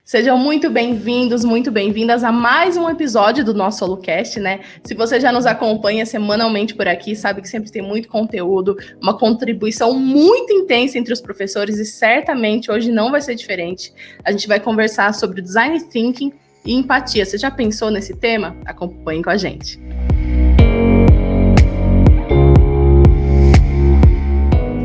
Sejam muito bem-vindos, muito bem-vindas a mais um episódio do nosso SoloCast, né? Se você já nos acompanha semanalmente por aqui, sabe que sempre tem muito conteúdo, uma contribuição muito intensa entre os professores e certamente hoje não vai ser diferente. A gente vai conversar sobre Design Thinking e empatia. Você já pensou nesse tema? Acompanhe com a gente.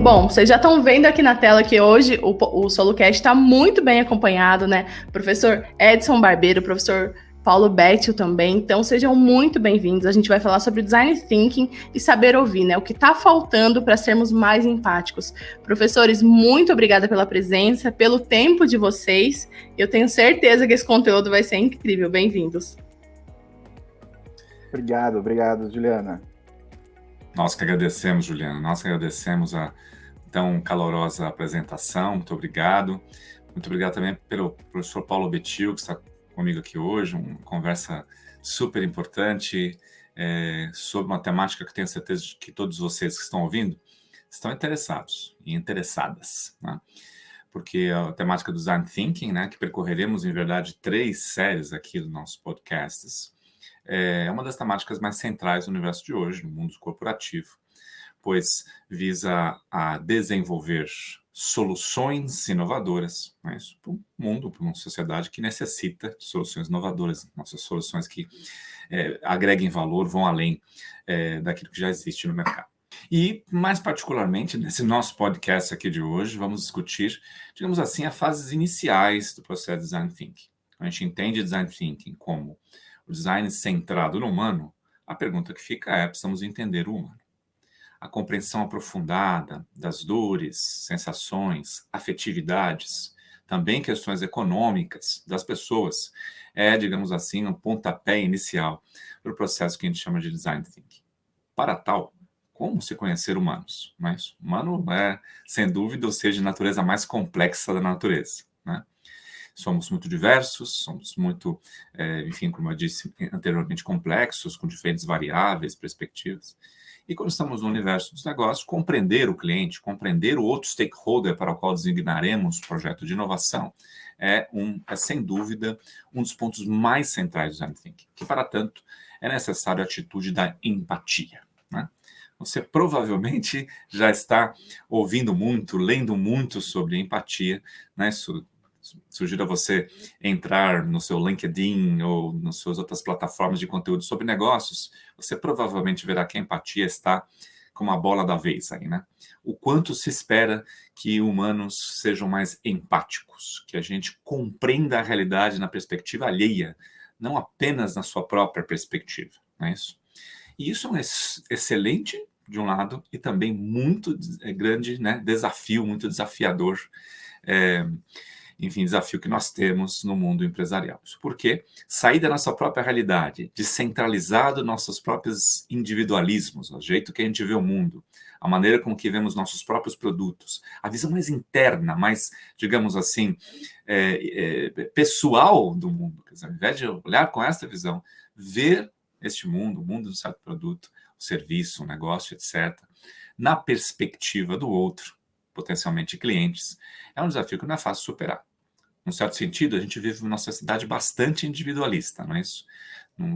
Bom, vocês já estão vendo aqui na tela que hoje o SoloCast está muito bem acompanhado, né? Professor Edson Barbeiro, professor Paulo Bettil também. Então, sejam muito bem-vindos. A gente vai falar sobre Design Thinking e saber ouvir, né? O que está faltando para sermos mais empáticos. Professores, muito obrigada pela presença, pelo tempo de vocês. Eu tenho certeza que esse conteúdo vai ser incrível. Bem-vindos. Obrigado, Juliana. Nós que agradecemos, Juliana. Nós que agradecemos a tão calorosa apresentação. Muito obrigado. Muito obrigado também pelo professor Paulo Bettil, que está comigo aqui hoje. Uma conversa super importante sobre uma temática que tenho certeza de que todos vocês que estão ouvindo estão interessados e interessadas, né? Porque a temática do Design Thinking, né, que percorreremos, em verdade, 3 séries aqui dos nossos podcasts, é uma das temáticas mais centrais do universo de hoje, no mundo corporativo, pois visa a desenvolver soluções inovadoras, né, para um mundo, para uma sociedade que necessita de soluções inovadoras, nossas soluções que agreguem valor, vão além daquilo que já existe no mercado. E, mais particularmente, nesse nosso podcast aqui de hoje, vamos discutir, digamos assim, as fases iniciais do processo de Design Thinking. A gente entende Design Thinking como o design centrado no humano. A pergunta que fica é: precisamos entender o humano. A compreensão aprofundada das dores, sensações, afetividades, também questões econômicas das pessoas, digamos assim, um pontapé inicial para o processo que a gente chama de Design Thinking. Para tal, como se conhecer humanos? Mas humano é, sem dúvida, o ser de natureza mais complexa da natureza, né? Somos muito diversos, somos muito, enfim, como eu disse anteriormente, complexos, com diferentes variáveis, perspectivas. E quando estamos no universo dos negócios, compreender o cliente, compreender o outro stakeholder para o qual designaremos o projeto de inovação, sem dúvida, um dos pontos mais centrais do Design Thinking, que, para tanto, é necessário a atitude da empatia, né? Você provavelmente já está ouvindo muito, lendo muito sobre empatia, né? Sugiro a você entrar no seu LinkedIn ou nas suas outras plataformas de conteúdo sobre negócios. Você provavelmente verá que a empatia está como a bola da vez aí, né? O quanto se espera que humanos sejam mais empáticos, que a gente compreenda a realidade na perspectiva alheia, não apenas na sua própria perspectiva, não é isso? E isso é um excelente, de um lado, e também muito grande, né, desafio, muito desafiador, enfim, desafio que nós temos no mundo empresarial. Isso porque sair da nossa própria realidade, descentralizado nossos próprios individualismos, o jeito que a gente vê o mundo, a maneira com que vemos nossos próprios produtos, a visão mais interna, mais, digamos assim, pessoal do mundo. Quer dizer, ao invés de olhar com essa visão, ver este mundo, o mundo do certo produto, o serviço, o negócio, etc., na perspectiva do outro, potencialmente clientes, é um desafio que não é fácil superar. Num certo sentido, a gente vive numa sociedade bastante individualista, não é isso?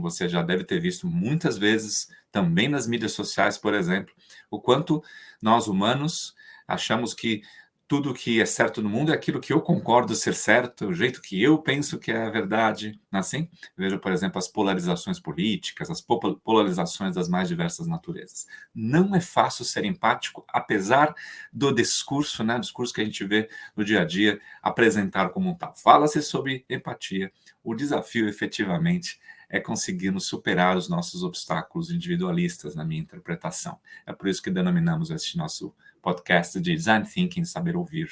Você já deve ter visto muitas vezes, também nas mídias sociais, por exemplo, o quanto nós humanos achamos que tudo que é certo no mundo é aquilo que eu concordo ser certo, o jeito que eu penso que é a verdade, não é assim? Veja, por exemplo, as polarizações políticas, as polarizações das mais diversas naturezas. Não é fácil ser empático, apesar do discurso, né, discurso que a gente vê no dia a dia, apresentar como um tal. Fala-se sobre empatia. O desafio, efetivamente, é conseguirmos superar os nossos obstáculos individualistas, na minha interpretação. É por isso que denominamos este nosso podcast de Design Thinking, saber ouvir.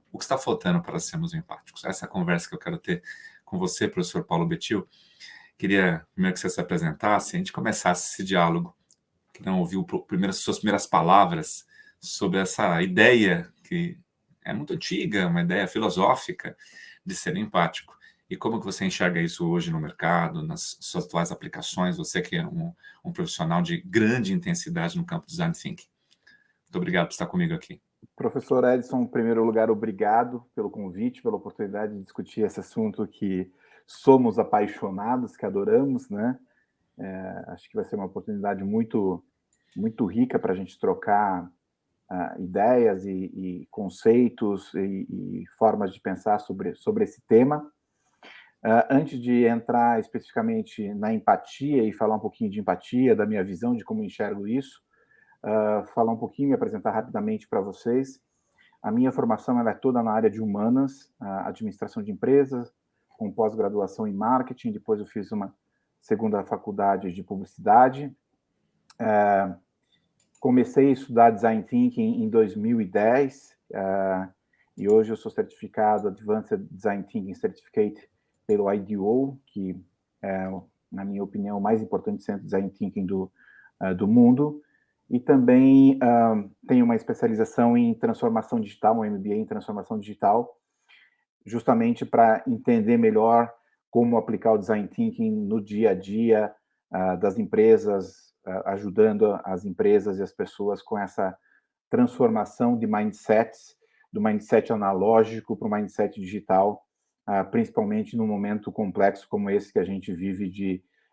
O que está faltando para sermos empáticos? Essa é a conversa que eu quero ter com você, professor Paulo Bettil. Queria primeiro que você se apresentasse, a gente começasse esse diálogo. Queria ouvir suas primeiras palavras sobre essa ideia que é muito antiga, uma ideia filosófica de ser empático. E como que você enxerga isso hoje no mercado, nas suas atuais aplicações, você que é um profissional de grande intensidade no campo do Design Thinking. Muito obrigado por estar comigo aqui. Professor Edson, em primeiro lugar, obrigado pelo convite, pela oportunidade de discutir esse assunto que somos apaixonados, que adoramos, né? Acho que vai ser uma oportunidade muito, muito rica para a gente trocar ideias e conceitos e formas de pensar sobre esse tema. Antes de entrar especificamente na empatia e falar um pouquinho de empatia, da minha visão de como enxergo isso, falar um pouquinho, me apresentar rapidamente para vocês. A minha formação ela é toda na área de humanas, administração de empresas, com pós-graduação em marketing. Depois eu fiz uma segunda faculdade de publicidade. Comecei a estudar Design Thinking em 2010, e hoje eu sou certificado Advanced Design Thinking Certificate pelo IDEO, que é, na minha opinião, o mais importante centro de Design Thinking do mundo. E também tenho uma especialização em transformação digital, um MBA em transformação digital, justamente para entender melhor como aplicar o Design Thinking no dia a dia das empresas, ajudando as empresas e as pessoas com essa transformação de mindsets, do mindset analógico para o mindset digital, principalmente num momento complexo como esse que a gente vive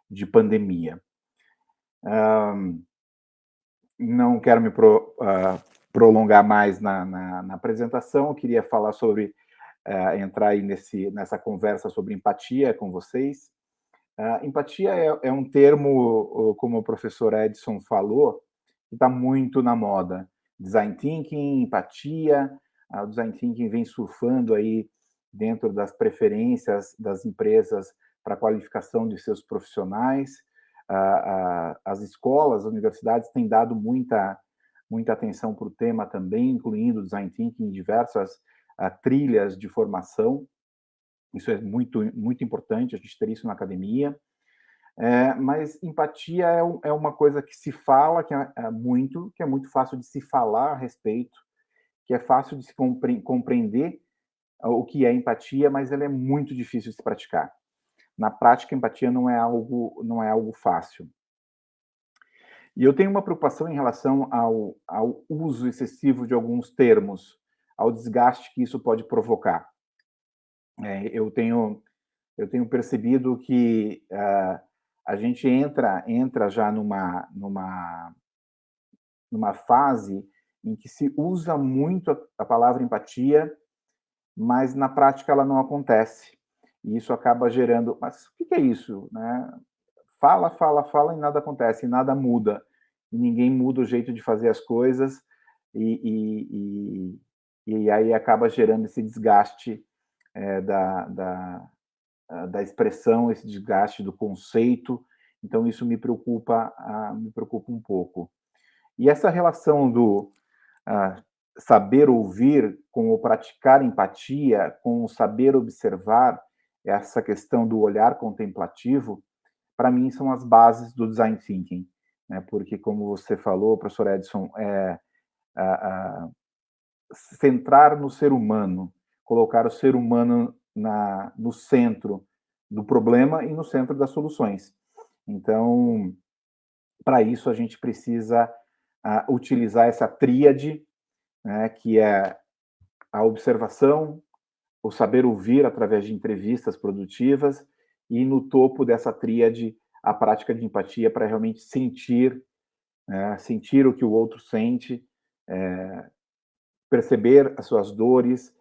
de pandemia. Não quero me prolongar mais na apresentação, eu queria falar sobre, entrar aí nessa conversa sobre empatia com vocês. Empatia é um termo, como o professor Edson falou, que está muito na moda. Design Thinking, empatia, o Design Thinking vem surfando aí dentro das preferências das empresas para a qualificação de seus profissionais. As escolas, as universidades têm dado muita atenção para o tema também, incluindo o Design Thinking em diversas trilhas de formação. Isso é muito, muito importante, a gente ter isso na academia. Mas empatia é uma coisa que se fala, que é muito fácil de se falar a respeito, que é fácil de se compreender o que é empatia, mas ela é muito difícil de se praticar. Na prática, empatia não é algo fácil. E eu tenho uma preocupação em relação ao uso excessivo de alguns termos, ao desgaste que isso pode provocar. Eu tenho percebido que a gente entra já numa fase em que se usa muito a palavra empatia, mas na prática ela não acontece. E isso acaba gerando... Mas o que é isso? Né? Fala e nada acontece, e nada muda. E ninguém muda o jeito de fazer as coisas, e aí acaba gerando esse desgaste da expressão, esse desgaste do conceito. Então, isso me preocupa um pouco. E essa relação do saber ouvir com o praticar empatia, com o saber observar, essa questão do olhar contemplativo, para mim, são as bases do Design Thinking, né? Porque, como você falou, professor Edson, centrar no ser humano, colocar o ser humano no centro do problema e no centro das soluções. Então, para isso, a gente precisa utilizar essa tríade, né, que é a observação, o saber ouvir através de entrevistas produtivas, e no topo dessa tríade, a prática de empatia para realmente sentir o que o outro sente, perceber as suas dores,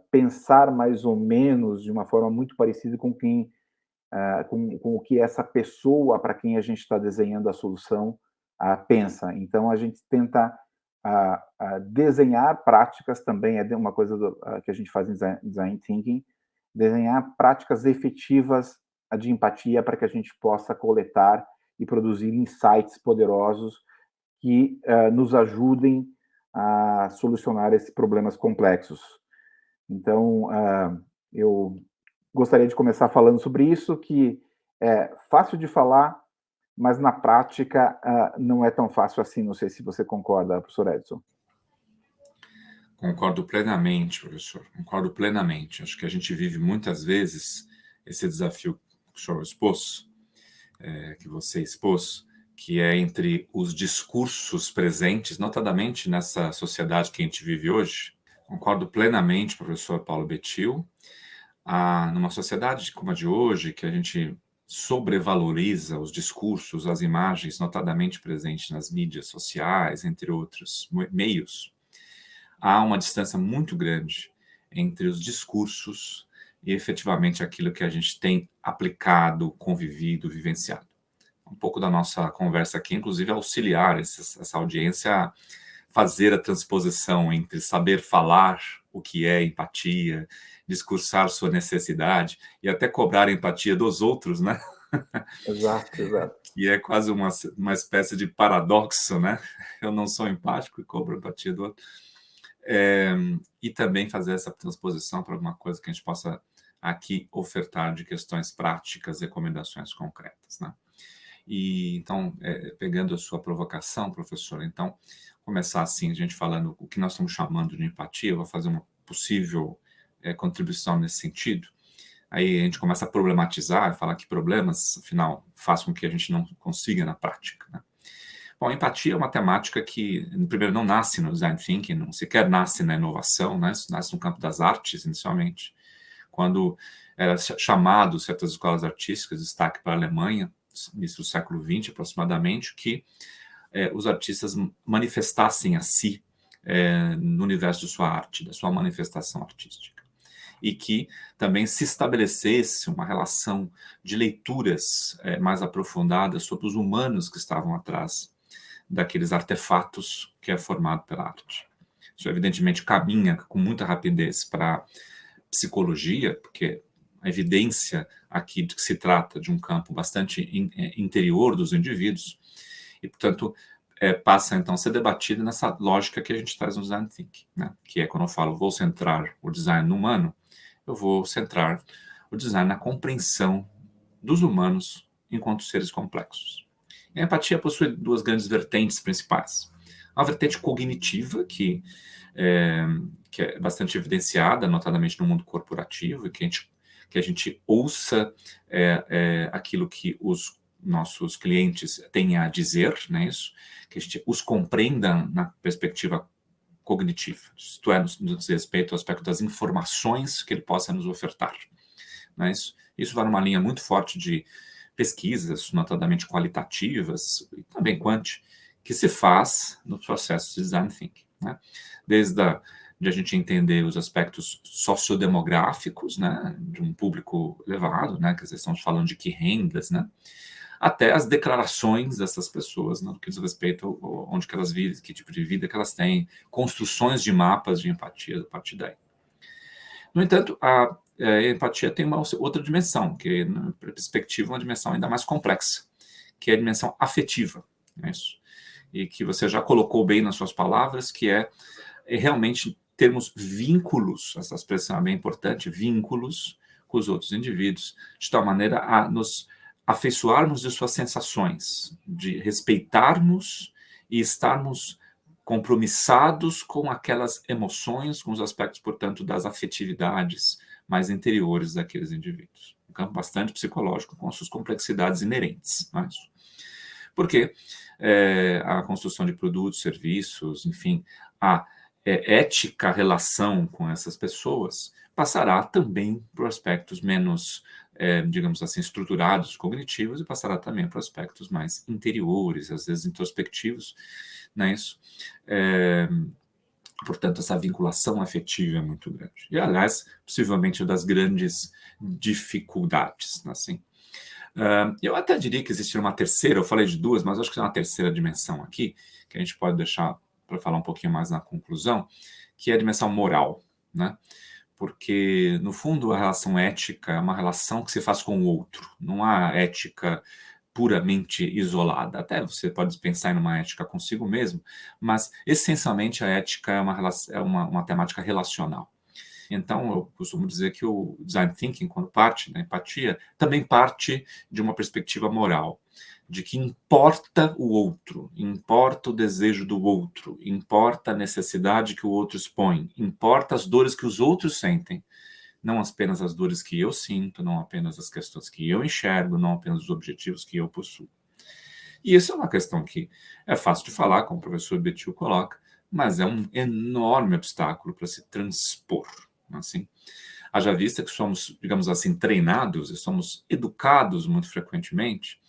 pensar mais ou menos de uma forma muito parecida com o que essa pessoa para quem a gente está desenhando a solução pensa. Então, a gente tenta desenhar práticas também, é uma coisa que a gente faz em Design Thinking, desenhar práticas efetivas de empatia para que a gente possa coletar e produzir insights poderosos que nos ajudem a solucionar esses problemas complexos. Então, eu gostaria de começar falando sobre isso, que é fácil de falar, mas na prática não é tão fácil assim. Não sei se você concorda, professor Edson. Concordo plenamente, professor. Concordo plenamente. Acho que a gente vive muitas vezes esse desafio que o senhor expôs, que você expôs, que é entre os discursos presentes, notadamente nessa sociedade que a gente vive hoje. Concordo plenamente, professor Paulo Bettil, numa sociedade como a de hoje, que a gente sobrevaloriza os discursos, as imagens, notadamente presentes nas mídias sociais, entre outros meios, há uma distância muito grande entre os discursos e efetivamente aquilo que a gente tem aplicado, convivido, vivenciado. Um pouco da nossa conversa aqui, inclusive, é auxiliar essa audiência a fazer a transposição entre saber falar o que é empatia, discursar sua necessidade e até cobrar a empatia dos outros, né? Exato. Que é quase uma espécie de paradoxo, né? Eu não sou empático e cobro a empatia do outro. E também fazer essa transposição para alguma coisa que a gente possa aqui ofertar de questões práticas, recomendações concretas, né? E então, pegando a sua provocação, professor, então, começar assim, a gente falando o que nós estamos chamando de empatia, eu vou fazer uma possível contribuição nesse sentido. Aí a gente começa a problematizar, falar que problemas, afinal, fazem com que a gente não consiga na prática, né? Bom, a empatia é uma temática que, primeiro, não nasce no design thinking, não sequer nasce na inovação, né? Isso nasce no campo das artes, inicialmente. Quando era chamado certas escolas artísticas, destaque para a Alemanha, início do século XX, aproximadamente, que os artistas manifestassem a si no universo de sua arte, da sua manifestação artística. E que também se estabelecesse uma relação de leituras mais aprofundadas sobre os humanos que estavam atrás daqueles artefatos que é formado pela arte. Isso, evidentemente, caminha com muita rapidez para a psicologia, porque a evidência aqui de que se trata de um campo bastante interior dos indivíduos e, portanto, passa, então, a ser debatida nessa lógica que a gente traz no Design Thinking, né? Que é quando eu falo, vou centrar o design no humano, eu vou centrar o design na compreensão dos humanos enquanto seres complexos. E a empatia possui duas grandes vertentes principais. A vertente cognitiva, que é bastante evidenciada, notadamente no mundo corporativo, e que a gente ouça aquilo que os nossos clientes têm a dizer, né, isso, que a gente os compreenda na perspectiva cognitiva, isto é, no diz respeito ao aspecto das informações que ele possa nos ofertar. Né, isso vai numa linha muito forte de pesquisas, notadamente qualitativas, e também que se faz no processo de design thinking, né? Desde de a gente entender os aspectos sociodemográficos, né, de um público elevado, né, quer dizer, estamos falando de que rendas, né, até as declarações dessas pessoas, no que diz respeito a onde que elas vivem, que tipo de vida que elas têm, construções de mapas de empatia a partir daí. No entanto, a empatia tem uma outra dimensão, que, na perspectiva, é uma dimensão ainda mais complexa, que é a dimensão afetiva, né, isso. E que você já colocou bem nas suas palavras, que é realmente termos vínculos, essa expressão é bem importante, vínculos com os outros indivíduos, de tal maneira a nos afeiçoarmos de suas sensações, de respeitarmos e estarmos compromissados com aquelas emoções, com os aspectos, portanto, das afetividades mais interiores daqueles indivíduos. Um campo bastante psicológico, com as suas complexidades inerentes. Não é isso? Porque a construção de produtos, serviços, enfim, a ética relação com essas pessoas passará também por aspectos menos, digamos assim, estruturados, cognitivos, e passará também por aspectos mais interiores, às vezes introspectivos, não é isso? Portanto, essa vinculação afetiva é muito grande. E, aliás, possivelmente uma das grandes dificuldades, assim. Eu até diria que existe uma terceira, eu falei de duas, mas acho que tem uma terceira dimensão aqui, que a gente pode deixar para falar um pouquinho mais na conclusão, que é a dimensão moral, né? Porque, no fundo, a relação ética é uma relação que se faz com o outro, não há ética puramente isolada. Até você pode pensar em uma ética consigo mesmo, mas, essencialmente, a ética é uma temática relacional. Então, eu costumo dizer que o design thinking, quando parte da empatia, também parte de uma perspectiva moral, de que importa o outro, importa o desejo do outro, importa a necessidade que o outro expõe, importa as dores que os outros sentem, não apenas as dores que eu sinto, não apenas as questões que eu enxergo, não apenas os objetivos que eu possuo. E isso é uma questão que é fácil de falar, como o professor Bettil coloca, mas é um enorme obstáculo para se transpor, assim. Haja vista que somos, digamos assim, treinados e somos educados muito frequentemente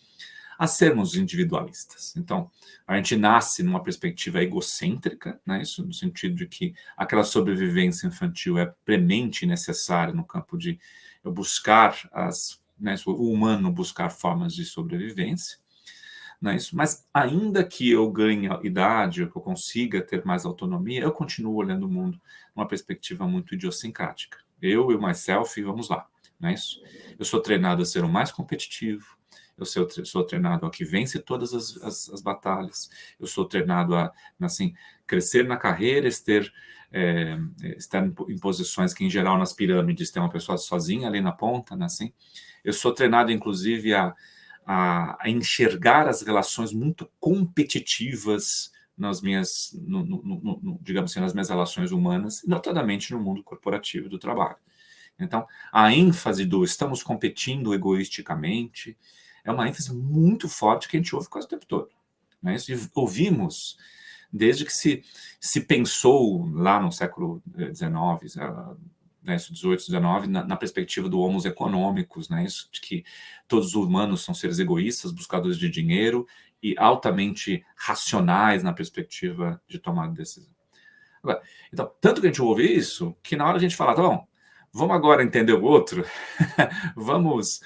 a sermos individualistas. Então, a gente nasce numa perspectiva egocêntrica, né? Isso no sentido de que aquela sobrevivência infantil é premente necessária no campo de eu buscar o humano buscar formas de sobrevivência, não é isso? Mas ainda que eu ganhe idade, ou que eu consiga ter mais autonomia, eu continuo olhando o mundo numa perspectiva muito idiosincrática. Eu e o myself, vamos lá, não é isso? Eu sou treinado a ser o mais competitivo, eu sou treinado a que vence todas as batalhas, eu sou treinado a, assim, crescer na carreira, estar em posições que, em geral, nas pirâmides tem uma pessoa sozinha ali na ponta, né, assim. Eu sou treinado, inclusive, a enxergar as relações muito competitivas nas minhas, digamos assim, nas minhas relações humanas, notadamente no mundo corporativo do trabalho. Então, a ênfase do estamos competindo egoisticamente é uma ênfase muito forte que a gente ouve quase o tempo todo. Né? Isso, e ouvimos desde que se pensou lá no século XIX, né, 18, 19, na perspectiva do homos econômicos, né, isso de que todos os humanos são seres egoístas, buscadores de dinheiro e altamente racionais na perspectiva de tomar decisão. Agora, então, tanto que a gente ouve isso, que na hora a gente fala, tá bom, vamos agora entender o outro, vamos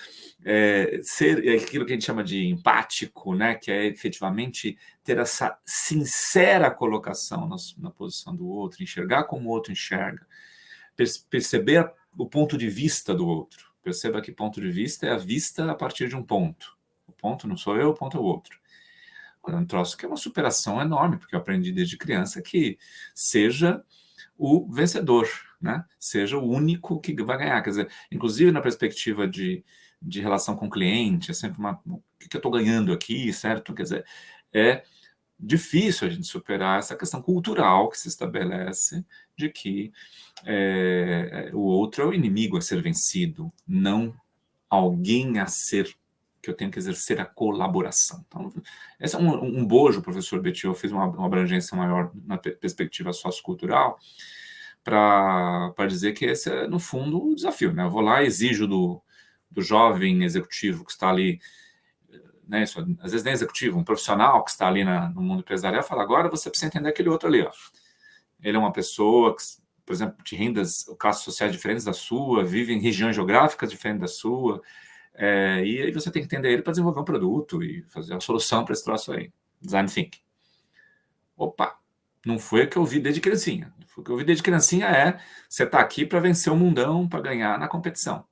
ser aquilo que a gente chama de empático, né, que é efetivamente ter essa sincera colocação na posição do outro, enxergar como o outro enxerga, perceber o ponto de vista do outro. Perceba que ponto de vista é a vista a partir de um ponto. O ponto não sou eu, o ponto é o outro. É um troço que é uma superação enorme, porque eu aprendi desde criança que seja o vencedor, né? Seja o único que vai ganhar. Quer dizer, inclusive na perspectiva de relação com o cliente, é sempre o que eu estou ganhando aqui, certo? Quer dizer, é difícil a gente superar essa questão cultural que se estabelece de que o outro é o inimigo a ser vencido, não alguém a ser, que eu tenho que exercer a colaboração. Então, esse é um bojo, o professor Bettil fez uma abrangência maior na perspectiva sociocultural para dizer que esse é, no fundo, o desafio. Né? Eu vou lá e exijo do jovem executivo que está ali, né, isso, às vezes nem executivo, um profissional que está ali no mundo empresarial, fala, agora você precisa entender aquele outro ali. Ó. Ele é uma pessoa que, por exemplo, de rendas, classes sociais diferentes da sua, vive em regiões geográficas diferentes da sua, e aí você tem que entender ele para desenvolver um produto e fazer a solução para esse troço aí. Design thinking. Opa, não foi o que eu vi desde criancinha. O que eu vi desde criancinha é você está aqui para vencer o mundão, para ganhar na competição.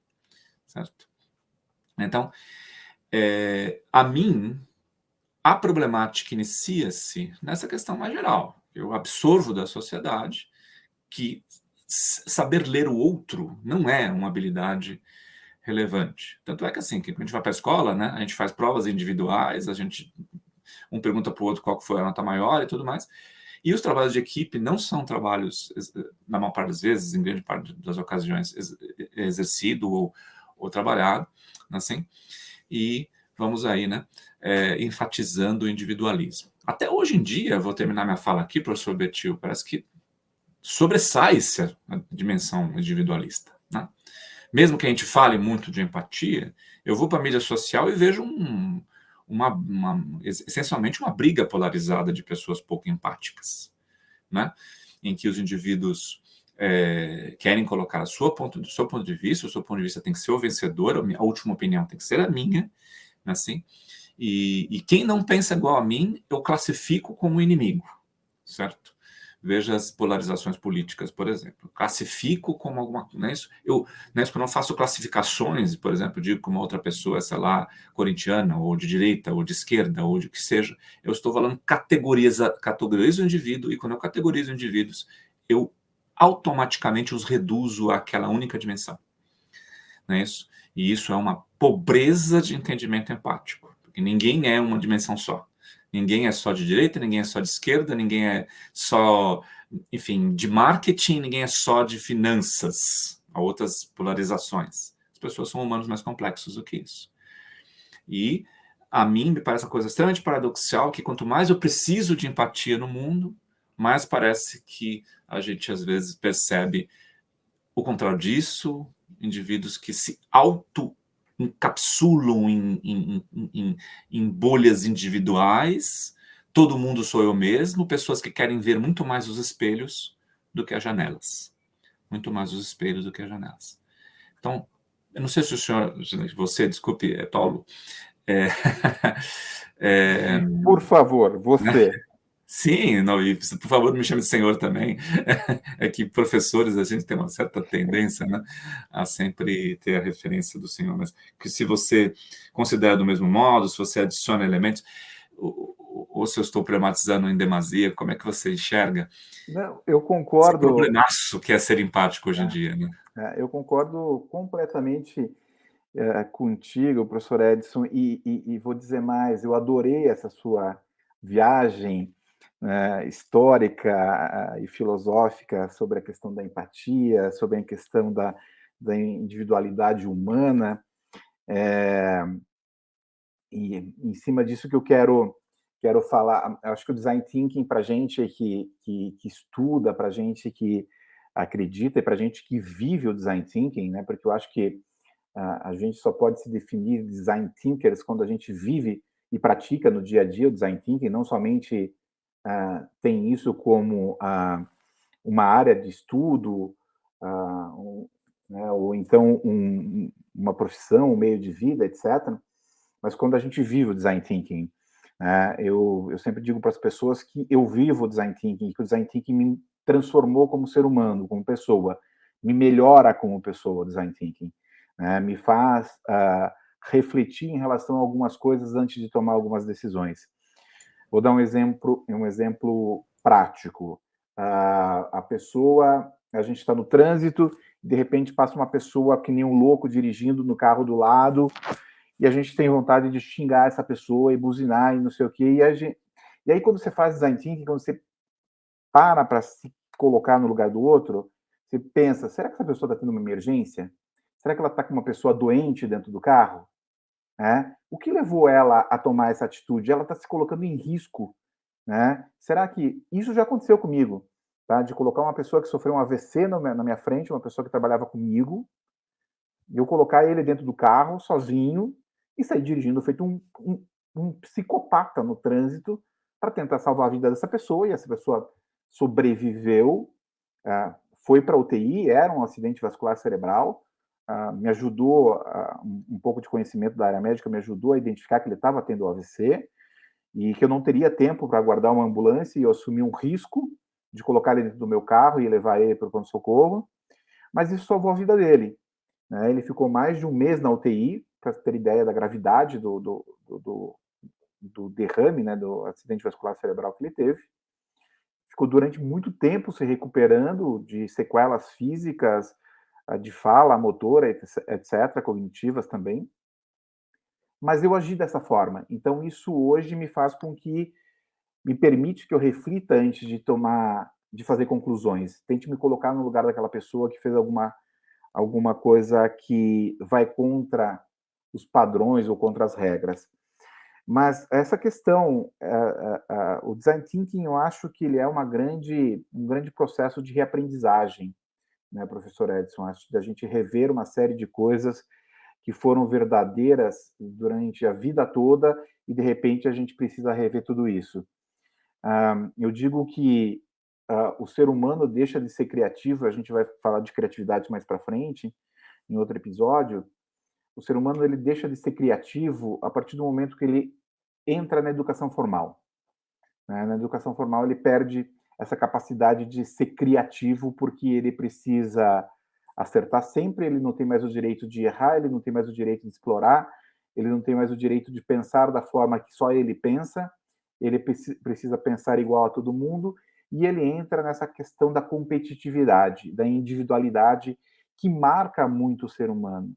Certo? Então, a problemática inicia-se nessa questão mais geral. Eu absorvo da sociedade que saber ler o outro não é uma habilidade relevante. Tanto é que, assim, que quando a gente vai para a escola, né, a gente faz provas individuais, um pergunta para o outro qual foi a nota maior e tudo mais. E os trabalhos de equipe não são trabalhos, na maior parte das vezes, em grande parte das ocasiões, exercido ou trabalhado, assim, e vamos aí, né, enfatizando o individualismo. Até hoje em dia, vou terminar minha fala aqui, professor Bettil, parece que sobressai-se a dimensão individualista. Né? Mesmo que a gente fale muito de empatia, eu vou para a mídia social e vejo essencialmente uma briga polarizada de pessoas pouco empáticas, né? Em que os indivíduos querem colocar o seu ponto de vista, o seu ponto de vista tem que ser o vencedor, a última opinião tem que ser a minha, assim, e quem não pensa igual a mim, eu classifico como inimigo, certo? Veja as polarizações políticas, por exemplo. Classifico como alguma coisa. Eu não faço classificações, por exemplo, digo que uma outra pessoa, sei lá, corintiana, ou de direita, ou de esquerda, ou de que seja. Eu estou falando categorizo o indivíduo, e quando eu categorizo indivíduos, eu automaticamente os reduzo àquela única dimensão. Não é isso? E isso é uma pobreza de entendimento empático, porque ninguém é uma dimensão só. Ninguém é só de direita, ninguém é só de esquerda, ninguém é só, enfim, de marketing, ninguém é só de finanças. Há outras polarizações. As pessoas são humanos mais complexos do que isso. E a mim me parece uma coisa extremamente paradoxal, que quanto mais eu preciso de empatia no mundo, mais parece que a gente às vezes percebe o contrário disso, indivíduos que se auto-encapsulam em bolhas individuais, todo mundo sou eu mesmo, pessoas que querem ver muito mais os espelhos do que as janelas. Muito mais os espelhos do que as janelas. Então, eu não sei se o senhor, você, desculpe, Paulo, Por favor, você. sim, não, e por favor, não me chame de senhor também. É que professores, a gente tem uma certa tendência, né, a sempre ter a referência do senhor, mas que se você considera do mesmo modo, se você adiciona elementos, ou se eu estou problematizando em demasia, como é que você enxerga Não, eu esse concordo. problemaço que é ser empático hoje em dia, né? Eu concordo completamente contigo, professor Edson, e vou dizer mais, eu adorei essa sua viagem histórica e filosófica sobre a questão da empatia, sobre a questão da individualidade humana, e em cima disso que eu quero falar, acho que o design thinking para a gente que estuda, para a gente que acredita e para a gente que vive o design thinking, né? Porque eu acho que a gente só pode se definir design thinkers quando a gente vive e pratica no dia a dia o design thinking, não somente tem isso como uma área de estudo, né, ou então uma profissão, um meio de vida, etc., mas quando a gente vive o design thinking. Eu sempre digo para as pessoas que eu vivo o design thinking, que o design thinking me transformou como ser humano, como pessoa, me melhora como pessoa, o design thinking. Me faz refletir em relação a algumas coisas antes de tomar algumas decisões. Vou dar um exemplo prático. A gente está no trânsito, de repente passa uma pessoa que nem um louco dirigindo no carro do lado, e a gente tem vontade de xingar essa pessoa e buzinar e não sei o quê. E aí, quando você faz design thinking, quando você para se colocar no lugar do outro, você pensa, será que essa pessoa está tendo uma emergência? Será que ela está com uma pessoa doente dentro do carro? O que levou ela a tomar essa atitude? Ela está se colocando em risco. Será que... Isso já aconteceu comigo, tá? De colocar uma pessoa que sofreu um AVC na minha frente, uma pessoa que trabalhava comigo, e eu colocar ele dentro do carro, sozinho, e sair dirigindo feito um psicopata no trânsito para tentar salvar a vida dessa pessoa, e essa pessoa sobreviveu, foi para a UTI, era um acidente vascular cerebral, me ajudou, um pouco de conhecimento da área médica me ajudou a identificar que ele estava tendo AVC, e que eu não teria tempo para aguardar uma ambulância, e eu assumi um risco de colocar ele dentro do meu carro e levar ele para o pronto-socorro, mas isso salvou a vida dele. Ele ficou mais de um mês na UTI, para ter ideia da gravidade do derrame, né, do acidente vascular cerebral que ele teve. Ficou durante muito tempo se recuperando de sequelas físicas, de fala, motora, etc., cognitivas também. Mas eu agi dessa forma. Então, isso hoje me faz com que me permite que eu reflita antes de fazer conclusões. Tente me colocar no lugar daquela pessoa que fez alguma coisa que vai contra os padrões ou contra as regras. Mas essa questão, o design thinking, eu acho que ele é um grande processo de reaprendizagem, né, professor Edson? Acho que a gente rever uma série de coisas que foram verdadeiras durante a vida toda e, de repente, a gente precisa rever tudo isso. Eu digo que o ser humano deixa de ser criativo, a gente vai falar de criatividade mais para frente, em outro episódio. O ser humano ele deixa de ser criativo a partir do momento que ele entra na educação formal. Na educação formal, ele perde essa capacidade de ser criativo porque ele precisa acertar sempre, ele não tem mais o direito de errar, ele não tem mais o direito de explorar, ele não tem mais o direito de pensar da forma que só ele pensa, ele precisa pensar igual a todo mundo, e ele entra nessa questão da competitividade, da individualidade, que marca muito o ser humano.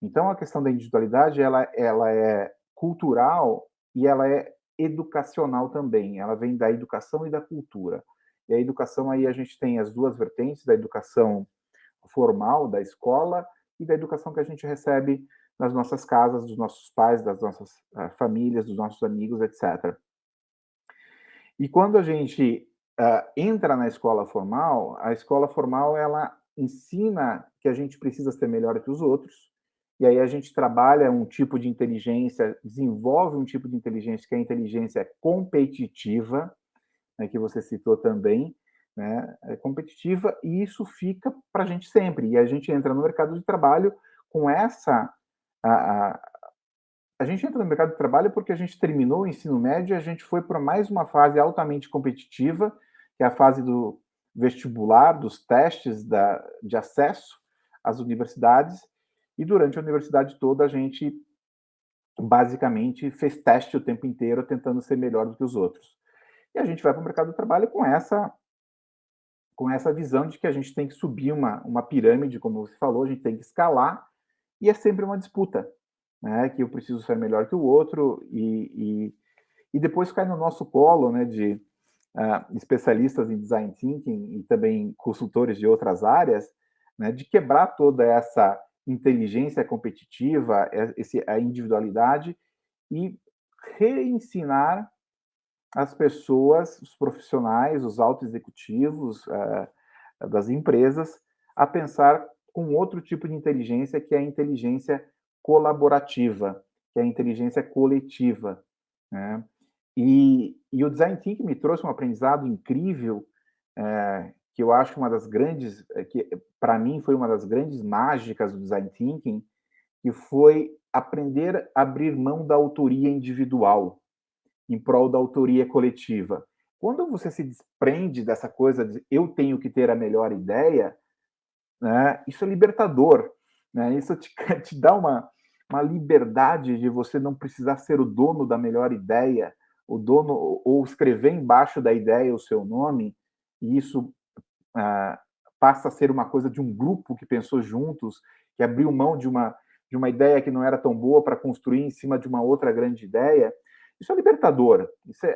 Então, a questão da individualidade, ela é cultural e ela é educacional também. Ela vem da educação e da cultura. E a educação, aí a gente tem as duas vertentes, da educação formal, da escola, e da educação que a gente recebe nas nossas casas, dos nossos pais, das nossas famílias, dos nossos amigos, etc. E quando a gente entra na escola formal, a escola formal ela ensina que a gente precisa ser melhor que os outros, e aí a gente trabalha um tipo de inteligência, desenvolve um tipo de inteligência que é a inteligência competitiva, né, que você citou também, né, é competitiva, e isso fica para a gente sempre. E a gente entra no mercado de trabalho com essa. A gente entra no mercado de trabalho porque a gente terminou o ensino médio e a gente foi para mais uma fase altamente competitiva, que é a fase do vestibular, dos testes de acesso às universidades, e durante a universidade toda a gente basicamente fez teste o tempo inteiro tentando ser melhor do que os outros. E a gente vai para o mercado de trabalho com essa visão de que a gente tem que subir uma pirâmide, como você falou, a gente tem que escalar, e é sempre uma disputa, né, que eu preciso ser melhor que o outro, e depois cai no nosso colo, né, de especialistas em design thinking e também consultores de outras áreas, né, de quebrar toda essa inteligência competitiva, a individualidade, e reensinar as pessoas, os profissionais, os altos executivos das empresas, a pensar com outro tipo de inteligência, que é a inteligência colaborativa, que é a inteligência coletiva, né? E o Design Thinking me trouxe um aprendizado incrível, que eu acho uma das grandes, que para mim foi uma das grandes mágicas do Design Thinking, que foi aprender a abrir mão da autoria individual em prol da autoria coletiva. Quando você se desprende dessa coisa de eu tenho que ter a melhor ideia, né, isso é libertador, né? Isso te dá uma liberdade de você não precisar ser o dono da melhor ideia, o dono, ou escrever embaixo da ideia o seu nome, e isso passa a ser uma coisa de um grupo que pensou juntos, que abriu mão de uma ideia que não era tão boa para construir em cima de uma outra grande ideia. Isso é libertador.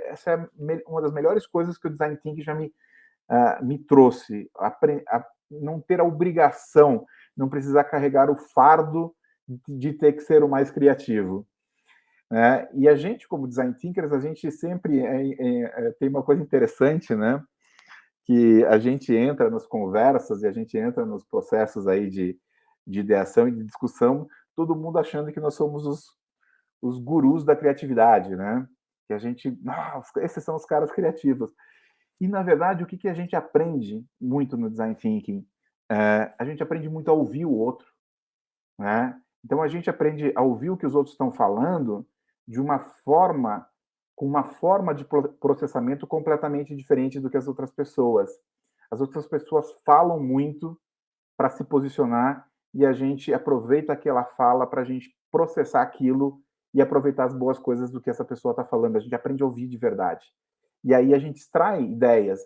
Essa é uma das melhores coisas que o Design Thinking já me trouxe. A não ter a obrigação, não precisar carregar o fardo de ter que ser o mais criativo. E a gente, como Design Thinkers, a gente sempre tem uma coisa interessante, né? Que a gente entra nas conversas e a gente entra nos processos aí de ideação e de discussão, todo mundo achando que nós somos os gurus da criatividade, né? Que a gente, esses são os caras criativos. E, na verdade, o que a gente aprende muito no Design Thinking? A gente aprende muito a ouvir o outro, né? Então, a gente aprende a ouvir o que os outros estão falando de uma forma, com uma forma de processamento completamente diferente do que as outras pessoas. As outras pessoas falam muito para se posicionar e a gente aproveita aquela fala para a gente processar aquilo e aproveitar as boas coisas do que essa pessoa está falando. A gente aprende a ouvir de verdade. E aí a gente extrai ideias.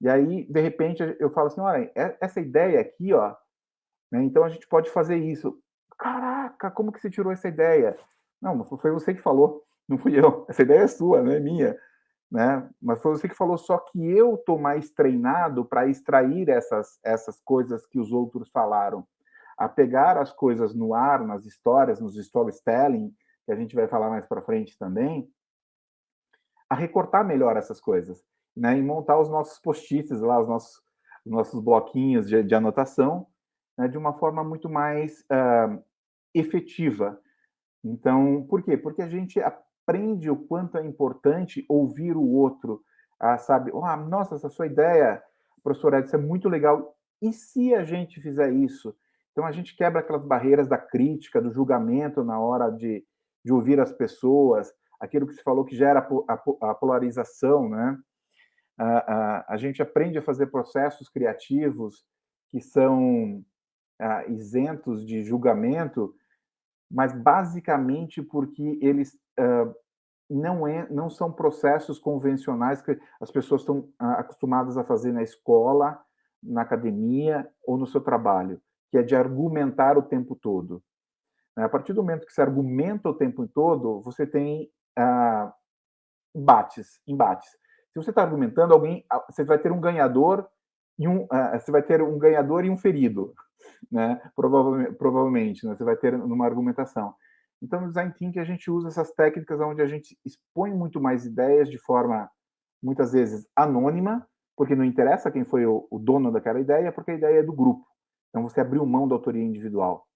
E aí, de repente, eu falo assim, olha, essa ideia aqui, ó, né, então a gente pode fazer isso. Caraca, como que você tirou essa ideia? Não foi você que falou, não fui eu. Essa ideia é sua, não é minha, né? Mas foi você que falou, só que eu tô mais treinado para extrair essas coisas que os outros falaram, a pegar as coisas no ar, nas histórias, nos storytelling, que a gente vai falar mais para frente também, a recortar melhor essas coisas, né? E montar os nossos post-its lá, os nossos bloquinhos de anotação, né, de uma forma muito mais efetiva. Então, por quê? Porque a gente aprende o quanto é importante ouvir o outro, sabe? Nossa, essa sua ideia, professor Edson, é muito legal. E se a gente fizer isso? Então, a gente quebra aquelas barreiras da crítica, do julgamento na hora de ouvir as pessoas, aquilo que se falou que gera a polarização, né? A gente aprende a fazer processos criativos que são isentos de julgamento, mas basicamente porque eles não são processos convencionais que as pessoas estão acostumadas a fazer na escola, na academia ou no seu trabalho, que é de argumentar o tempo todo. A partir do momento que você argumenta o tempo todo, você tem embates. Se você está argumentando, você vai ter um ganhador você vai ter um ganhador e um ferido, né? Provavelmente, né? Você vai ter numa argumentação. Então, no Design Thinking, a gente usa essas técnicas onde a gente expõe muito mais ideias de forma, muitas vezes, anônima, porque não interessa quem foi o dono daquela ideia, porque a ideia é do grupo. Então, você abriu mão da autoria individual.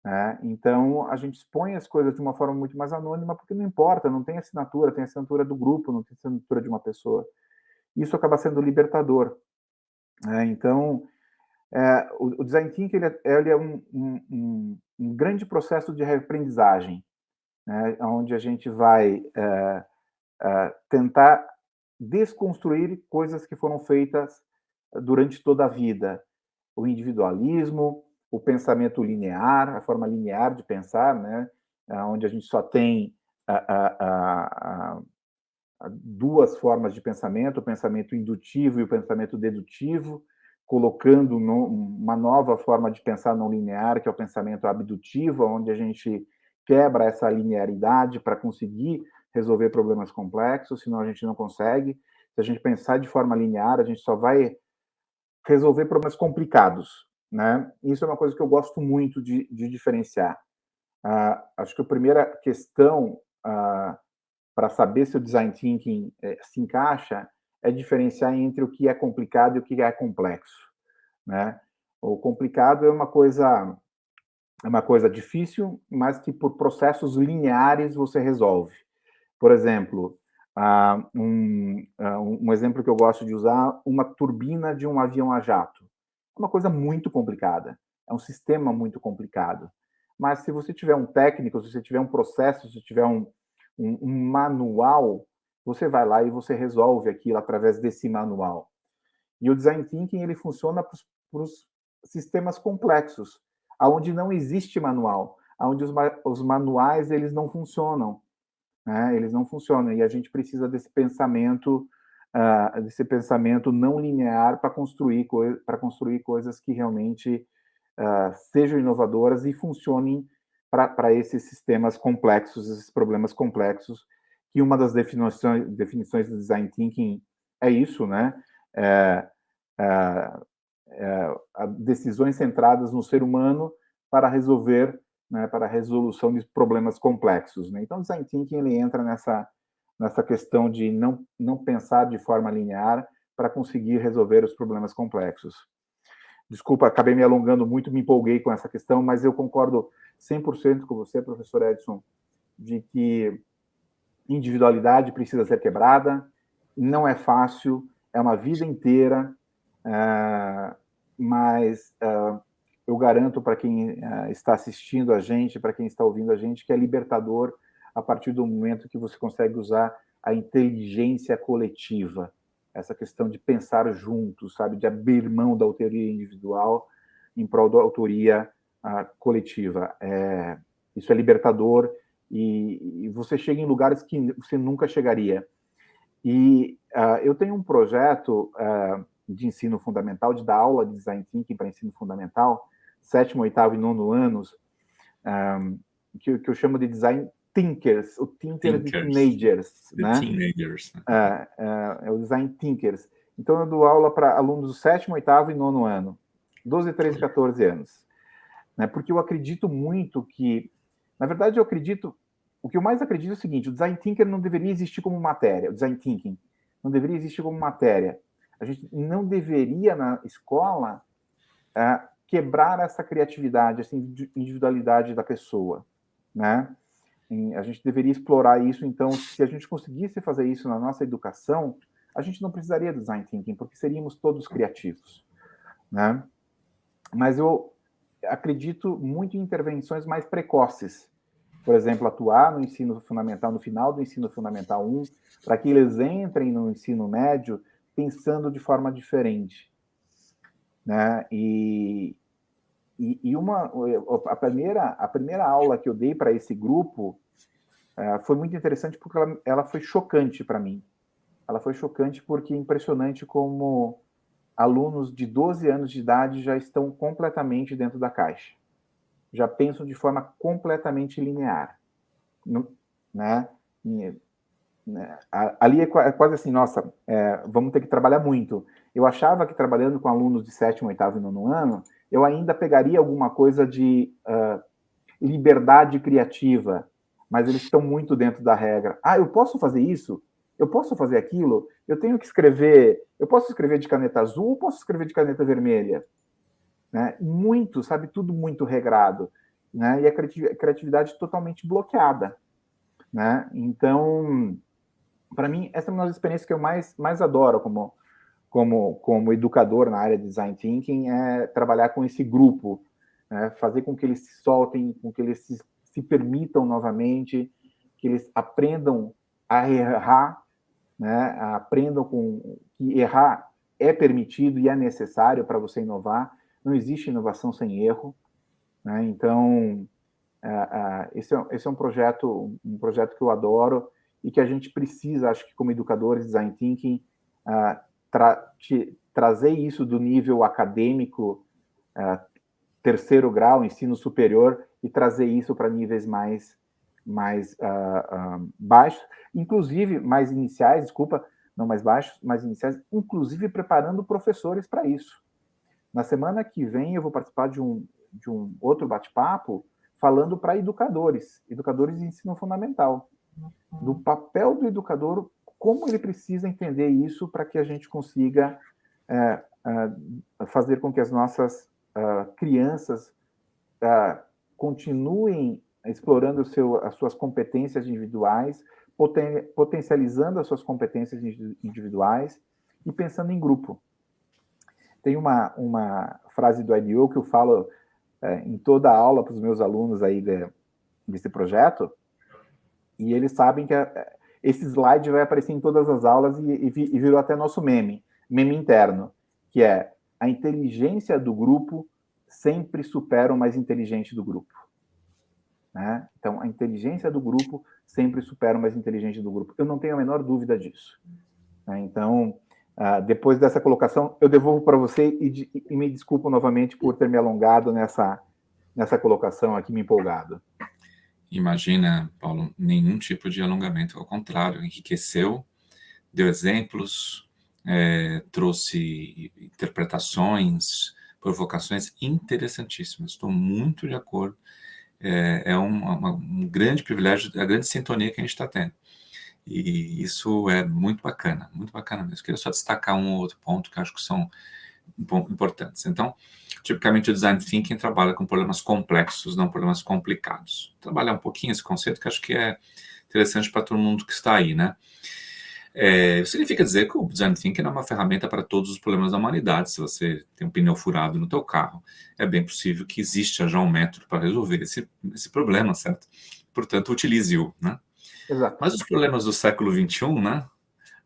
Né? Então, a gente expõe as coisas de uma forma muito mais anônima, porque não importa, não tem assinatura, tem assinatura do grupo, não tem assinatura de uma pessoa. Isso acaba sendo libertador. Né? Então, o Design Thinking ele é um grande processo de reaprendizagem, né? Onde a gente vai tentar desconstruir coisas que foram feitas durante toda a vida. O individualismo, o pensamento linear, a forma linear de pensar, né? Onde a gente só tem duas formas de pensamento, o pensamento indutivo e o pensamento dedutivo, colocando uma nova forma de pensar não linear, que é o pensamento abdutivo, onde a gente quebra essa linearidade para conseguir resolver problemas complexos, senão a gente não consegue. Se a gente pensar de forma linear, a gente só vai resolver problemas complicados, né? Isso é uma coisa que eu gosto muito de diferenciar. Acho que a primeira questão para saber se o Design Thinking se encaixa é diferenciar entre o que é complicado e o que é complexo, né? O complicado é uma coisa difícil, mas que por processos lineares você resolve. Por exemplo, um exemplo que eu gosto de usar, uma turbina de um avião a jato. É uma coisa muito complicada, é um sistema muito complicado. Mas se você tiver um técnico, se você tiver um processo, se você tiver um manual, você vai lá e você resolve aquilo através desse manual. E o Design Thinking ele funciona para os sistemas complexos, aonde não existe manual, aonde os manuais eles não funcionam. Né? Eles não funcionam e a gente precisa desse pensamento não linear para construir coisas que realmente sejam inovadoras e funcionem para esses sistemas complexos, esses problemas complexos, que uma das definições do Design Thinking é isso, né? Decisões centradas no ser humano para resolver, né, para a resolução de problemas complexos. Né? Então, o Design Thinking ele entra nessa questão de não pensar de forma linear para conseguir resolver os problemas complexos. Desculpa, acabei me alongando muito, me empolguei com essa questão, mas eu concordo 100% com você, professor Edson, de que individualidade precisa ser quebrada, não é fácil, é uma vida inteira, mas eu garanto para quem está assistindo a gente, para quem está ouvindo a gente, que é libertador a partir do momento que você consegue usar a inteligência coletiva, essa questão de pensar juntos, sabe, de abrir mão da autoria individual em prol da autoria coletiva. Isso é libertador e você chega em lugares que você nunca chegaria. E eu tenho um projeto de ensino fundamental, de dar aula de Design Thinking para ensino fundamental, 7º, 8º e 9º anos, que eu chamo de Design Thinkers, o Thinker de Teenagers. Né? Teenagers. É o Design Thinkers. Então, eu dou aula para alunos do 7º, 8º e 9º ano, 12, 13, 14 anos. Né? Porque eu acredito muito que, na verdade, o que eu mais acredito é o seguinte, o Design Thinker não deveria existir como matéria, o Design Thinking não deveria existir como matéria. A gente não deveria, na escola, quebrar essa criatividade, essa individualidade da pessoa, né? A gente deveria explorar isso. Então, se a gente conseguisse fazer isso na nossa educação, a gente não precisaria do Design Thinking, porque seríamos todos criativos, né? Mas eu acredito muito em intervenções mais precoces. Por exemplo, atuar no ensino fundamental, no final do ensino fundamental 1, para que eles entrem no ensino médio pensando de forma diferente. Né? A primeira aula que eu dei para esse grupo foi muito interessante porque ela foi chocante para mim. Ela foi chocante porque é impressionante como alunos de 12 anos de idade já estão completamente dentro da caixa. Já pensam de forma completamente linear. Né? ali é quase assim, nossa, vamos ter que trabalhar muito. Eu achava que trabalhando com alunos de 7º, 8º e 9º ano, eu ainda pegaria alguma coisa de liberdade criativa, mas eles estão muito dentro da regra. Eu posso fazer isso? Eu posso fazer aquilo? Eu tenho que escrever, eu posso escrever de caneta azul ou posso escrever de caneta vermelha? Né? Muito, sabe, tudo muito regrado, né? E a criatividade totalmente bloqueada, né? Então, para mim, essa é uma das experiências que eu mais adoro como educador na área de design thinking, é trabalhar com esse grupo, né? Fazer com que eles se soltem, com que eles se permitam novamente, que eles aprendam a errar, né? Aprendam que errar é permitido e é necessário para você inovar. Não existe inovação sem erro, né? Então, esse é um projeto que eu adoro e que a gente precisa, acho que como educadores de design thinking, trazer isso do nível acadêmico, 3º grau, ensino superior, e trazer isso para níveis mais baixos, inclusive mais iniciais, desculpa, não mais baixos, mais iniciais, inclusive preparando professores para isso. Na semana que vem eu vou participar de um outro bate-papo falando para educadores de ensino fundamental, do papel do educador, como ele precisa entender isso para que a gente consiga fazer com que as nossas crianças continuem explorando as suas competências individuais, potencializando as suas competências individuais e pensando em grupo. Tem uma frase do IDEO que eu falo em toda a aula para os meus alunos aí desse projeto, e eles sabem que esse slide vai aparecer em todas as aulas e virou até nosso meme interno, que é: a inteligência do grupo sempre supera o mais inteligente do grupo. Né? Então, a inteligência do grupo sempre supera o mais inteligente do grupo. Eu não tenho a menor dúvida disso. Né? Então, depois dessa colocação, eu devolvo para você e me desculpo novamente por ter me alongado nessa colocação aqui, me empolgado. Imagina, Paulo, nenhum tipo de alongamento, ao contrário, enriqueceu, deu exemplos, trouxe interpretações, provocações interessantíssimas. Estou muito de acordo. É um grande privilégio, a grande sintonia que a gente está tendo. E isso é muito bacana mesmo. Queria só destacar um ou outro ponto que eu acho que são importantes. Então, tipicamente o design thinking trabalha com problemas complexos, não problemas complicados. Trabalhar um pouquinho esse conceito que acho que é interessante para todo mundo que está aí, né? Significa dizer que o design thinking é uma ferramenta para todos os problemas da humanidade. Se você tem um pneu furado no teu carro, é bem possível que exista já um método para resolver esse problema, certo? Portanto, utilize-o, né? Exato. Mas os problemas do século XXI, né?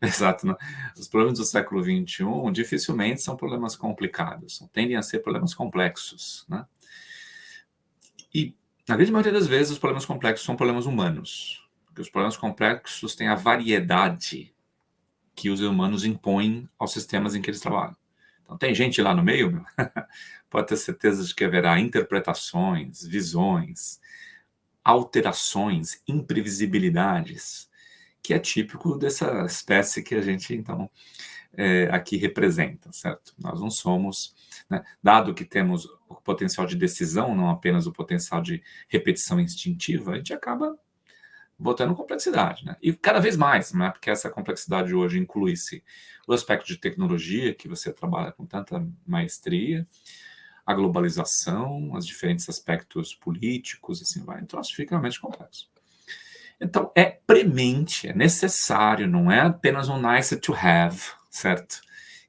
Exato, né? Os problemas do século XXI dificilmente são problemas complicados, tendem a ser problemas complexos, né? E, na grande maioria das vezes, os problemas complexos são problemas humanos, porque os problemas complexos têm a variedade que os humanos impõem aos sistemas em que eles trabalham. Então, tem gente lá no meio, pode ter certeza de que haverá interpretações, visões, alterações, imprevisibilidades, que é típico dessa espécie que a gente, então, aqui representa, certo? Nós não somos, né, dado que temos o potencial de decisão, não apenas o potencial de repetição instintiva, a gente acaba botando complexidade, né? E cada vez mais, né? Porque essa complexidade hoje inclui-se o aspecto de tecnologia, que você trabalha com tanta maestria, a globalização, os diferentes aspectos políticos, assim vai. Então, isso fica realmente complexo. Então, é premente, é necessário, não é apenas um nice to have, certo?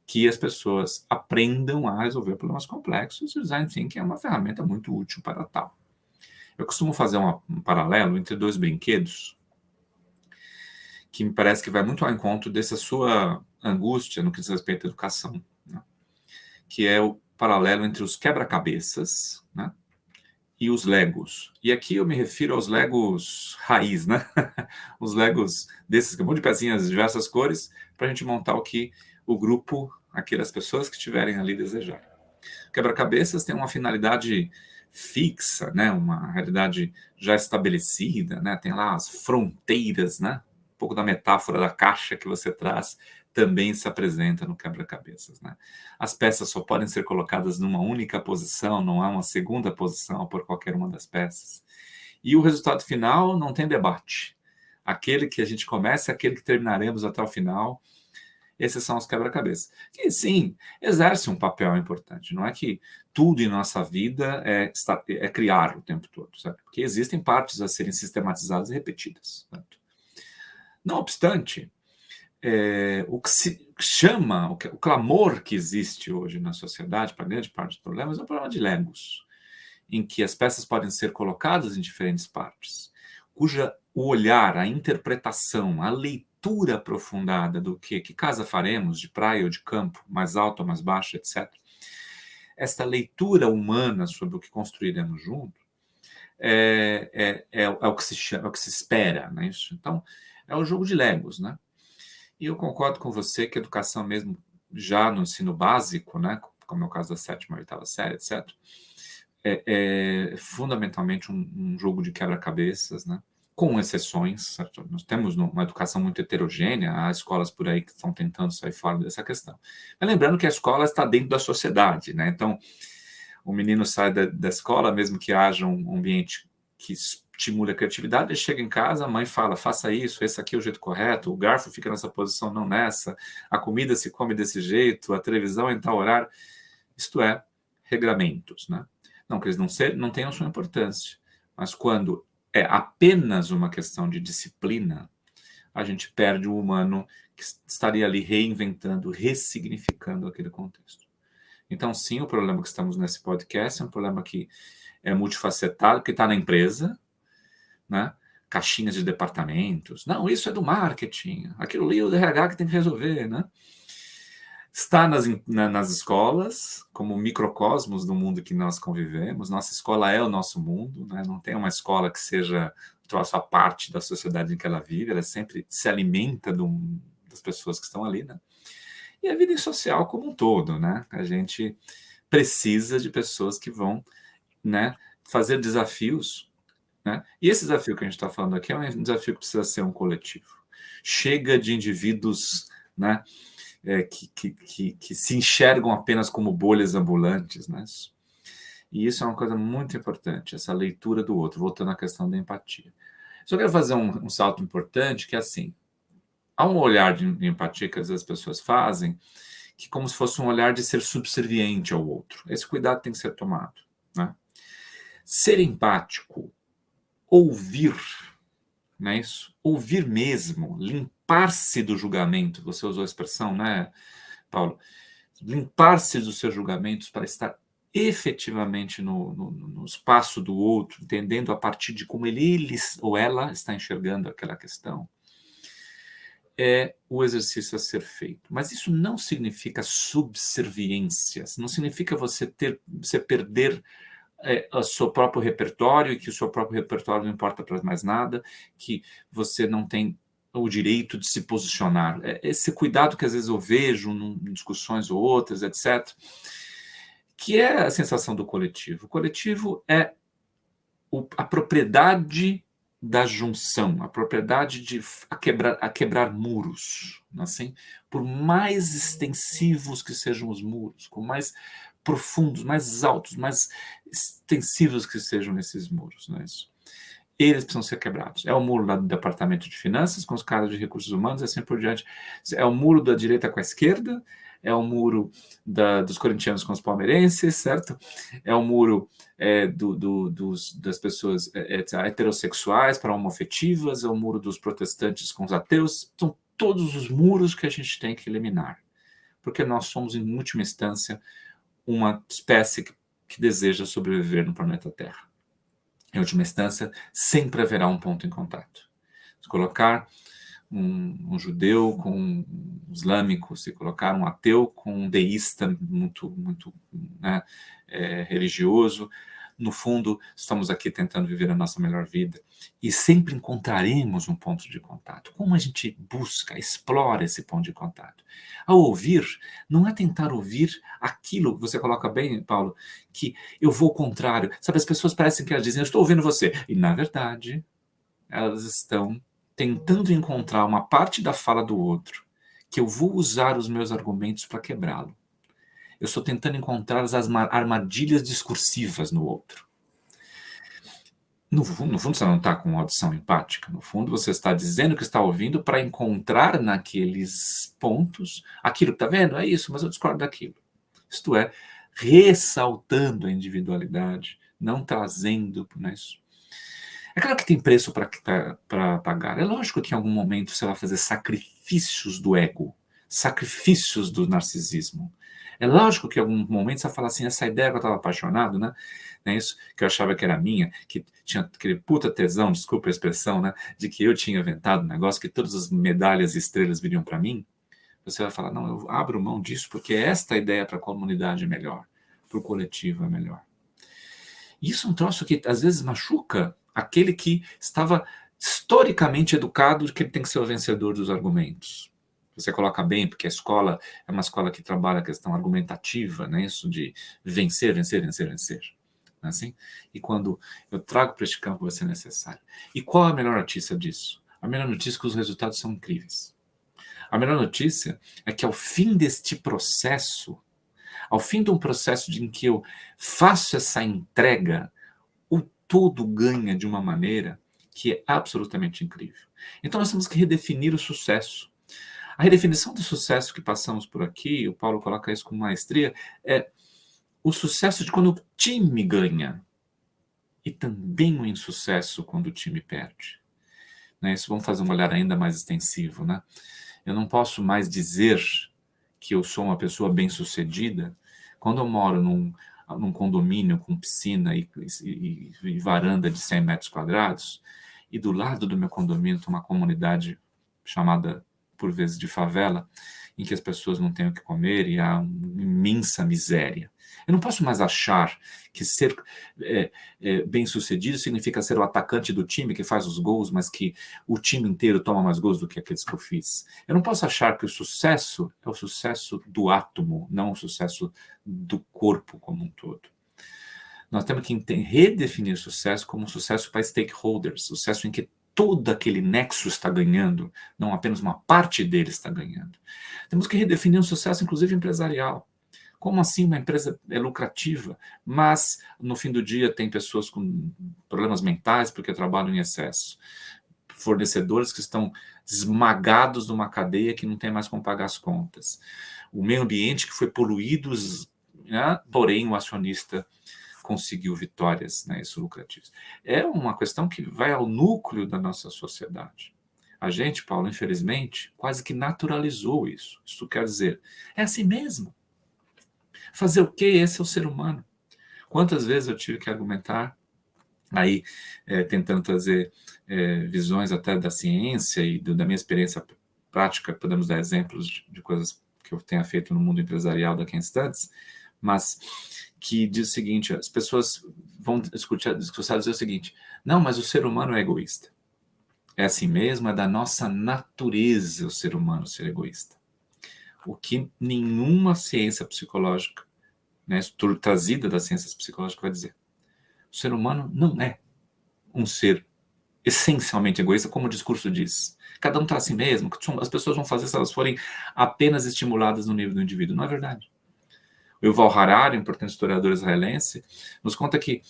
Que as pessoas aprendam a resolver problemas complexos, e o design thinking é uma ferramenta muito útil para tal. Eu costumo fazer um paralelo entre dois brinquedos que me parece que vai muito ao encontro dessa sua angústia no que diz respeito à educação, né? Que é o paralelo entre os quebra-cabeças, né, e os Legos. E aqui eu me refiro aos Legos raiz, né? Os Legos desses, um monte de pecinhas de diversas cores, para a gente montar o grupo, aquelas pessoas que estiverem ali desejarem. Quebra-cabeças tem uma finalidade fixa, né? Uma realidade já estabelecida, né? Tem lá as fronteiras, né? pouco da metáfora da caixa que você traz, também se apresenta no quebra-cabeças, né? As peças só podem ser colocadas numa única posição, não há uma segunda posição por qualquer uma das peças. E o resultado final não tem debate. Aquele que a gente começa é aquele que terminaremos até o final. Esses são os quebra-cabeças. Que, sim, exerce um papel importante. Não é que tudo em nossa vida é criar o tempo todo, certo? Porque existem partes a serem sistematizadas e repetidas, certo? Não obstante, o que se chama, o clamor que existe hoje na sociedade para grande parte dos problemas é o problema de Legos, em que as peças podem ser colocadas em diferentes partes, cuja o olhar, a interpretação, a leitura aprofundada do que casa faremos, de praia ou de campo, mais alto ou mais baixo, etc. Esta leitura humana sobre o que construiremos junto é o que se chama, é o que se espera, não é isso? Então, é o jogo de Legos, né? E eu concordo com você que a educação mesmo, já no ensino básico, né, como é o caso da 7ª e 8ª série, etc., é fundamentalmente um jogo de quebra-cabeças, né? Com exceções, certo? Nós temos uma educação muito heterogênea, há escolas por aí que estão tentando sair fora dessa questão. Mas lembrando que a escola está dentro da sociedade, né? Então, o menino sai da escola, mesmo que haja um ambiente que estimule a criatividade, ele chega em casa, a mãe fala, faça isso, esse aqui é o jeito correto, o garfo fica nessa posição, não nessa, a comida se come desse jeito, a televisão em tal horário. Isto é, regramentos, né? Não que eles não tenham sua importância, mas quando é apenas uma questão de disciplina, a gente perde o humano que estaria ali reinventando, ressignificando aquele contexto. Então, sim, o problema que estamos nesse podcast é um problema que é multifacetado, que está na empresa, né? Caixinhas de departamentos. Não, isso é do marketing. Aquilo ali é o RH que tem que resolver, né? Está nas escolas, como microcosmos do mundo que nós convivemos. Nossa escola é o nosso mundo, né? Não tem uma escola que seja troço à parte da sociedade em que ela vive, ela sempre se alimenta das pessoas que estão ali, né? E a vida social como um todo, né? A gente precisa de pessoas que vão, né, fazer desafios, né? E esse desafio que a gente está falando aqui é um desafio que precisa ser um coletivo. Chega de indivíduos, né, que se enxergam apenas como bolhas ambulantes, né? E isso é uma coisa muito importante, essa leitura do outro, voltando à questão da empatia. Só quero fazer um salto importante, que é assim, há um olhar de empatia que às vezes as pessoas fazem, que como se fosse um olhar de ser subserviente ao outro. Esse cuidado tem que ser tomado, né? Ser empático, ouvir, não é isso? Ouvir mesmo, limpar-se do julgamento, você usou a expressão, né, Paulo? Limpar-se dos seus julgamentos para estar efetivamente no espaço do outro, entendendo a partir de como ele ou ela está enxergando aquela questão, é o exercício a ser feito. Mas isso não significa subserviência, não significa você perder o seu próprio repertório, e que o seu próprio repertório não importa para mais nada, que você não tem o direito de se posicionar. Esse cuidado que às vezes eu vejo em discussões ou outras, etc., que é a sensação do coletivo. O coletivo é a propriedade da junção, a propriedade de quebrar muros, assim, por mais extensivos que sejam os muros, por mais profundos, mais altos, mais extensivos que sejam esses muros, não é isso? Eles precisam ser quebrados. É o muro do departamento de finanças com os caras de recursos humanos e assim por diante. É o muro da direita com a esquerda, é o muro dos corintianos com os palmeirenses, certo? É o muro das pessoas heterossexuais para homoafetivas, é o muro dos protestantes com os ateus. São todos os muros que a gente tem que eliminar, porque nós somos, em última instância, uma espécie que deseja sobreviver no planeta Terra. Em última instância, sempre haverá um ponto em contato. Se colocar um judeu com um islâmico, se colocar um ateu com um deísta muito, muito, né, religioso, no fundo, estamos aqui tentando viver a nossa melhor vida e sempre encontraremos um ponto de contato. Como a gente busca, explora esse ponto de contato? Ao ouvir, não é tentar ouvir aquilo, você coloca bem, Paulo, que eu vou ao contrário. Sabe, as pessoas parecem que elas dizem, eu estou ouvindo você. E, na verdade, elas estão tentando encontrar uma parte da fala do outro que eu vou usar os meus argumentos para quebrá-lo. Eu estou tentando encontrar as armadilhas discursivas no outro. No fundo, você não está com audição empática. No fundo, você está dizendo que está ouvindo para encontrar naqueles pontos aquilo que está vendo, é isso, mas eu discordo daquilo. Isto é, ressaltando a individualidade, não trazendo isso. É claro que tem preço para pagar. É lógico que em algum momento você vai fazer sacrifícios do ego, sacrifícios do narcisismo. É lógico que em algum momento você vai falar assim, essa ideia que eu estava apaixonado, né? Isso que eu achava que era minha, que tinha aquele puta tesão, desculpa a expressão, né? De que eu tinha inventado um negócio, que todas as medalhas e estrelas viriam para mim. Você vai falar, não, eu abro mão disso porque esta ideia para a comunidade é melhor, para o coletivo é melhor. Isso é um troço que às vezes machuca aquele que estava historicamente educado de que ele tem que ser o vencedor dos argumentos. Você coloca bem, porque a escola é uma escola que trabalha a questão argumentativa, né? Isso de vencer, vencer, vencer, vencer. Não é assim? E quando eu trago para este campo vai ser necessário. E qual a melhor notícia disso? A melhor notícia é que os resultados são incríveis. A melhor notícia é que ao fim deste processo, ao fim de um processo em que eu faço essa entrega, o todo ganha de uma maneira que é absolutamente incrível. Então nós temos que redefinir o sucesso. A redefinição do sucesso que passamos por aqui, o Paulo coloca isso com maestria, é o sucesso de quando o time ganha e também o insucesso quando o time perde. Isso vamos fazer um olhar ainda mais extensivo, né? Eu não posso mais dizer que eu sou uma pessoa bem-sucedida quando eu moro num condomínio com piscina e varanda de 100 metros quadrados e do lado do meu condomínio tem uma comunidade chamada, por vezes, de favela, em que as pessoas não têm o que comer e há uma imensa miséria. Eu não posso mais achar que ser bem-sucedido significa ser o atacante do time que faz os gols, mas que o time inteiro toma mais gols do que aqueles que eu fiz. Eu não posso achar que o sucesso é o sucesso do átomo, não o sucesso do corpo como um todo. Nós temos que redefinir o sucesso como um sucesso para stakeholders, sucesso em que todo aquele nexo está ganhando, não apenas uma parte dele está ganhando. Temos que redefinir um sucesso, inclusive empresarial. Como assim uma empresa é lucrativa, mas no fim do dia tem pessoas com problemas mentais porque trabalham em excesso? Fornecedores que estão esmagados numa cadeia que não tem mais como pagar as contas. O meio ambiente que foi poluído, né? Porém o acionista conseguiu vitórias, né, isso lucrativas. É uma questão que vai ao núcleo da nossa sociedade. A gente, Paulo, infelizmente, quase que naturalizou isso. Isso quer dizer, é assim mesmo. Fazer o quê? Esse é o ser humano. Quantas vezes eu tive que argumentar, aí tentando trazer visões até da ciência e da minha experiência prática, podemos dar exemplos de coisas que eu tenha feito no mundo empresarial daqui a instantes, mas que diz o seguinte, as pessoas vão discutir dizer o seguinte, não, mas o ser humano é egoísta. É assim mesmo, é da nossa natureza o ser humano ser egoísta. O que nenhuma ciência psicológica, né, trazida das ciências psicológicas, vai dizer. O ser humano não é um ser essencialmente egoísta, como o discurso diz. Cada um está assim mesmo, as pessoas vão fazer se elas forem apenas estimuladas no nível do indivíduo. Não é verdade. O Yuval Harari, um importante historiador israelense, nos conta que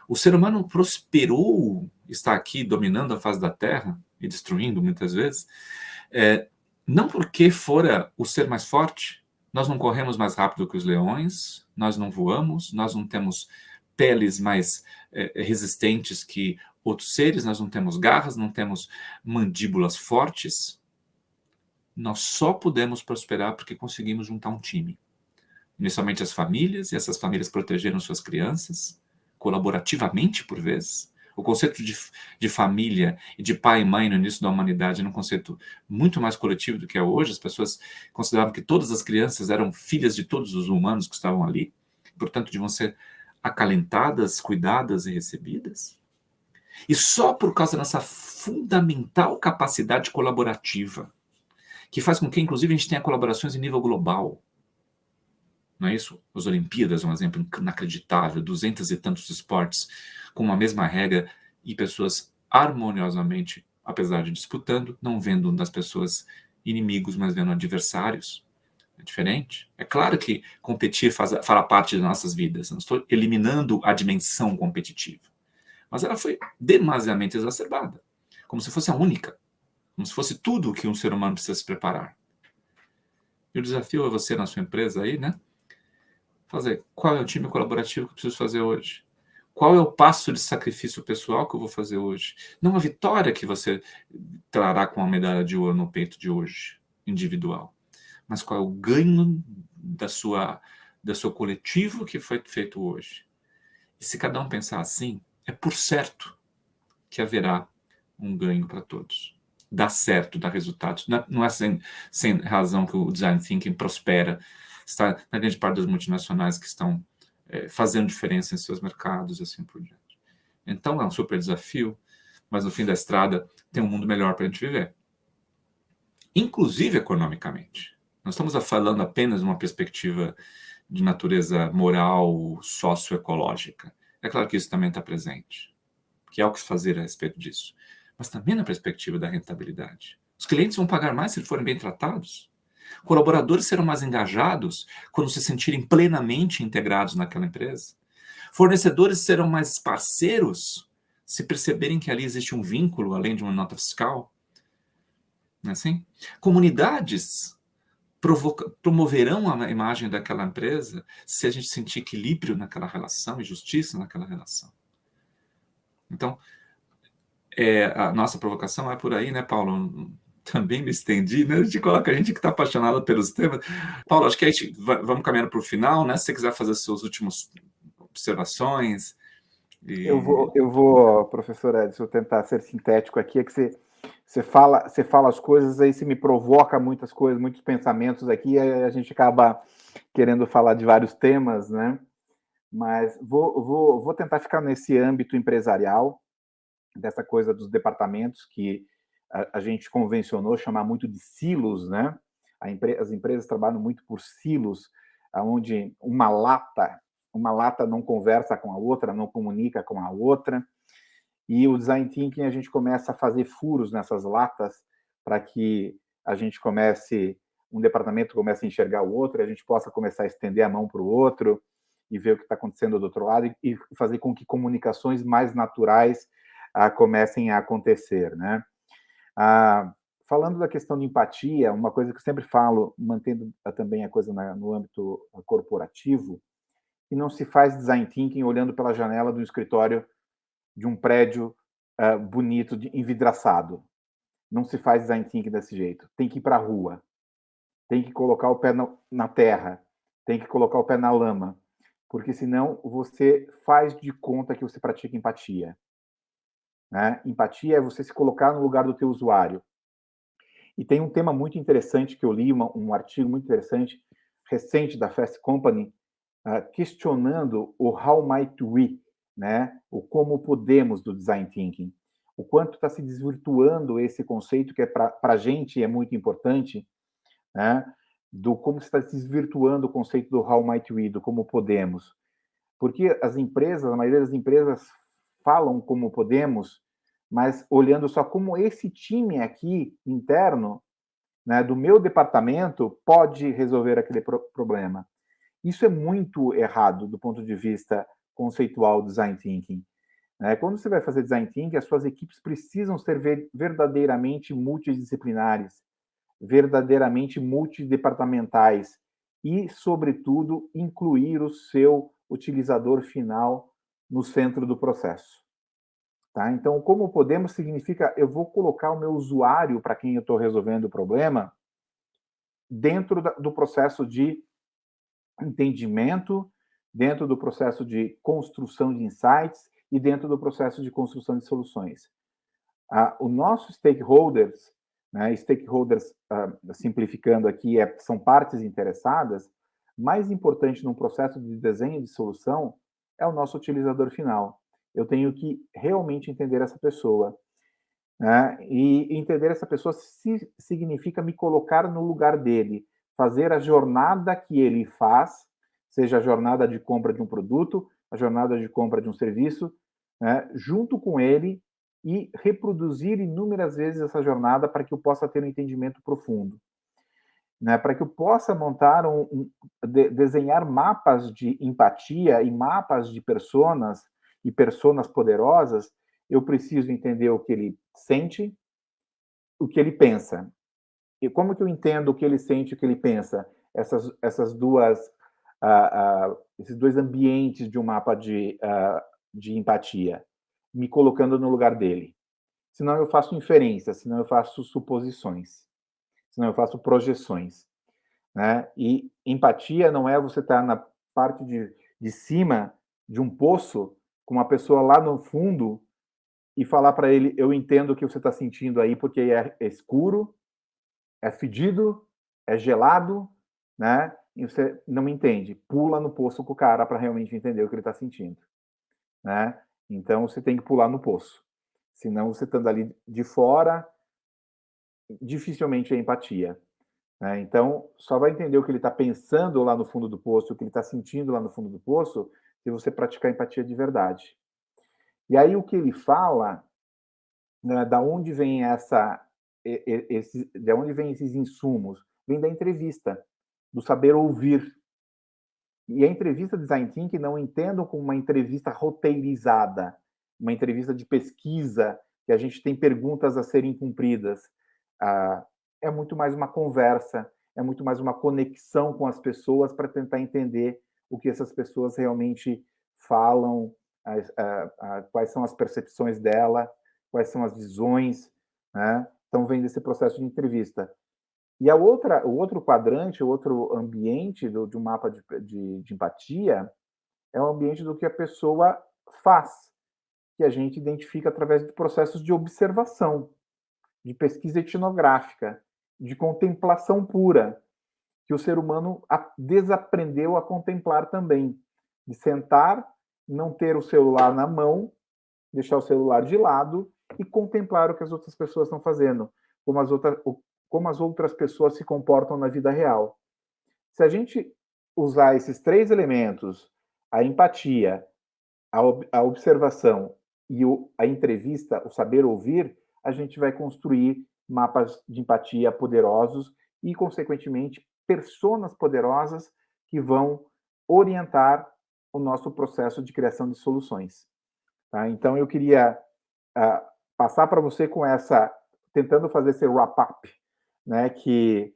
o ser humano prosperou, está aqui dominando a face da Terra e destruindo muitas vezes, não porque fora o ser mais forte, nós não corremos mais rápido que os leões, nós não voamos, nós não temos peles mais resistentes que outros seres, nós não temos garras, não temos mandíbulas fortes. Nós só podemos prosperar porque conseguimos juntar um time. Inicialmente as famílias, e essas famílias protegeram suas crianças, colaborativamente por vezes. O conceito de família e de pai e mãe no início da humanidade era um conceito muito mais coletivo do que é hoje. As pessoas consideravam que todas as crianças eram filhas de todos os humanos que estavam ali, portanto deviam ser acalentadas, cuidadas e recebidas. E só por causa dessa fundamental capacidade colaborativa, que faz com que, inclusive, a gente tenha colaborações em nível global. Não é isso? As Olimpíadas é um exemplo inacreditável, 200 e tantos esportes com uma mesma regra e pessoas harmoniosamente apesar de disputando, não vendo das pessoas inimigos, mas vendo adversários. É diferente. É claro que competir fará parte das nossas vidas. Não estou eliminando a dimensão competitiva. Mas ela foi demasiadamente exacerbada. Como se fosse a única. Como se fosse tudo o que um ser humano precisa se preparar. E o desafio é você, na sua empresa aí, né? Fazer qual é o time colaborativo que eu preciso fazer hoje? Qual é o passo de sacrifício pessoal que eu vou fazer hoje? Não a vitória que você trará com a medalha de ouro no peito de hoje, individual. Mas qual é o ganho da seu coletivo que foi feito hoje? E se cada um pensar assim, é por certo que haverá um ganho para todos. Dá certo, dá resultados. Não é sem razão que o design thinking prospera. Está na grande parte das multinacionais que estão fazendo diferença em seus mercados, assim por diante. Então é um super desafio, mas no fim da estrada tem um mundo melhor para a gente viver. Inclusive economicamente. Não estamos falando apenas de uma perspectiva de natureza moral, socioecológica. É claro que isso também está presente, que há o que fazer a respeito disso. Mas também na perspectiva da rentabilidade. Os clientes vão pagar mais se forem bem tratados. Colaboradores serão mais engajados quando se sentirem plenamente integrados naquela empresa. Fornecedores serão mais parceiros se perceberem que ali existe um vínculo além de uma nota fiscal. Não é assim? Comunidades promoverão a imagem daquela empresa se a gente sentir equilíbrio naquela relação e justiça naquela relação. Então, a nossa provocação é por aí, né, Paulo? Também me estendi, né? A gente coloca a gente que está apaixonado pelos temas. Paulo, acho que a gente vamos caminhando para o final, né? Se você quiser fazer suas últimas observações. Eu vou, professor Edson, tentar ser sintético aqui, é que você fala as coisas, aí você me provoca muitas coisas, muitos pensamentos aqui, aí a gente acaba querendo falar de vários temas, né? Mas vou tentar ficar nesse âmbito empresarial, dessa coisa dos departamentos que a gente convencionou chamar muito de silos, né? As empresas trabalham muito por silos, onde uma lata não conversa com a outra, não comunica com a outra. E o design thinking, a gente começa a fazer furos nessas latas para que a gente um departamento comece a enxergar o outro, a gente possa começar a estender a mão para o outro e ver o que está acontecendo do outro lado e fazer com que comunicações mais naturais comecem a acontecer, né? Falando da questão de empatia, uma coisa que eu sempre falo, mantendo também a coisa no âmbito corporativo, que não se faz design thinking olhando pela janela do escritório de um prédio bonito, envidraçado. Não se faz design thinking desse jeito. Tem que ir para a rua. Tem que colocar o pé na terra. Tem que colocar o pé na lama. Porque senão você faz de conta que você pratica empatia. Né? Empatia é você se colocar no lugar do teu usuário. E tem um tema muito interessante que eu li, um artigo muito interessante, recente da Fast Company, questionando o how might we, né? O como podemos do design thinking. O quanto está se desvirtuando esse conceito que para a gente é muito importante, né? Do como está se desvirtuando o conceito do how might we, do como podemos. Porque a maioria das empresas falam como podemos, mas olhando só como esse time aqui interno, né, do meu departamento pode resolver aquele problema. Isso é muito errado do ponto de vista conceitual do design thinking. Quando você vai fazer design thinking, as suas equipes precisam ser verdadeiramente multidisciplinares, verdadeiramente multidepartamentais e, sobretudo, incluir o seu utilizador final no centro do processo. Tá? Então, como podemos significa eu vou colocar o meu usuário para quem eu estou resolvendo o problema dentro do processo de entendimento, dentro do processo de construção de insights e dentro do processo de construção de soluções. O nosso stakeholders, né, simplificando aqui, são partes interessadas, mais importante num processo de desenho de solução é o nosso utilizador final. Eu tenho que realmente entender essa pessoa. Né? E entender essa pessoa significa me colocar no lugar dele, fazer a jornada que ele faz, seja a jornada de compra de um produto, a jornada de compra de um serviço, né, junto com ele e reproduzir inúmeras vezes essa jornada para que eu possa ter um entendimento profundo. Né? Para que eu possa montar desenhar mapas de empatia e mapas de personas e personas poderosas, eu preciso entender o que ele sente, o que ele pensa. E como que eu entendo o que ele sente e o que ele pensa? Esses dois ambientes de um mapa de empatia, me colocando no lugar dele. Senão eu faço inferências, senão eu faço suposições, senão eu faço projeções. Né? E empatia não é você estar na parte de cima de um poço com uma pessoa lá no fundo e falar para ele, eu entendo o que você está sentindo aí, porque é escuro, é fedido, é gelado, né? E você não me entende. Pula no poço com o cara para realmente entender o que ele está sentindo. Né? Então, você tem que pular no poço. Senão, você estando ali de fora, dificilmente é empatia. Né? Então, só vai entender o que ele está pensando lá no fundo do poço, o que ele está sentindo lá no fundo do poço, se você praticar empatia de verdade. E aí, o que ele fala, né, da onde vem de onde vem esses insumos? Vem da entrevista, do saber ouvir. E a entrevista Design Thinking não entendam como uma entrevista roteirizada, uma entrevista de pesquisa, que a gente tem perguntas a serem cumpridas. É muito mais uma conversa, é muito mais uma conexão com as pessoas para tentar entender o que essas pessoas realmente falam, quais são as percepções dela, quais são as visões, né? Então, vem desse processo de entrevista. E o outro quadrante, o outro ambiente de um mapa de empatia é o ambiente do que a pessoa faz, que a gente identifica através de processos de observação, de pesquisa etnográfica, de contemplação pura, que o ser humano desaprendeu a contemplar também, de sentar, não ter o celular na mão, deixar o celular de lado e contemplar o que as outras pessoas estão fazendo, como as outras pessoas se comportam na vida real. Se a gente usar esses três elementos, a empatia, a observação e a entrevista, o saber ouvir, a gente vai construir mapas de empatia poderosos e, consequentemente, personas poderosas que vão orientar o nosso processo de criação de soluções. Tá? Então, eu queria passar para você com tentando fazer esse wrap-up, né, que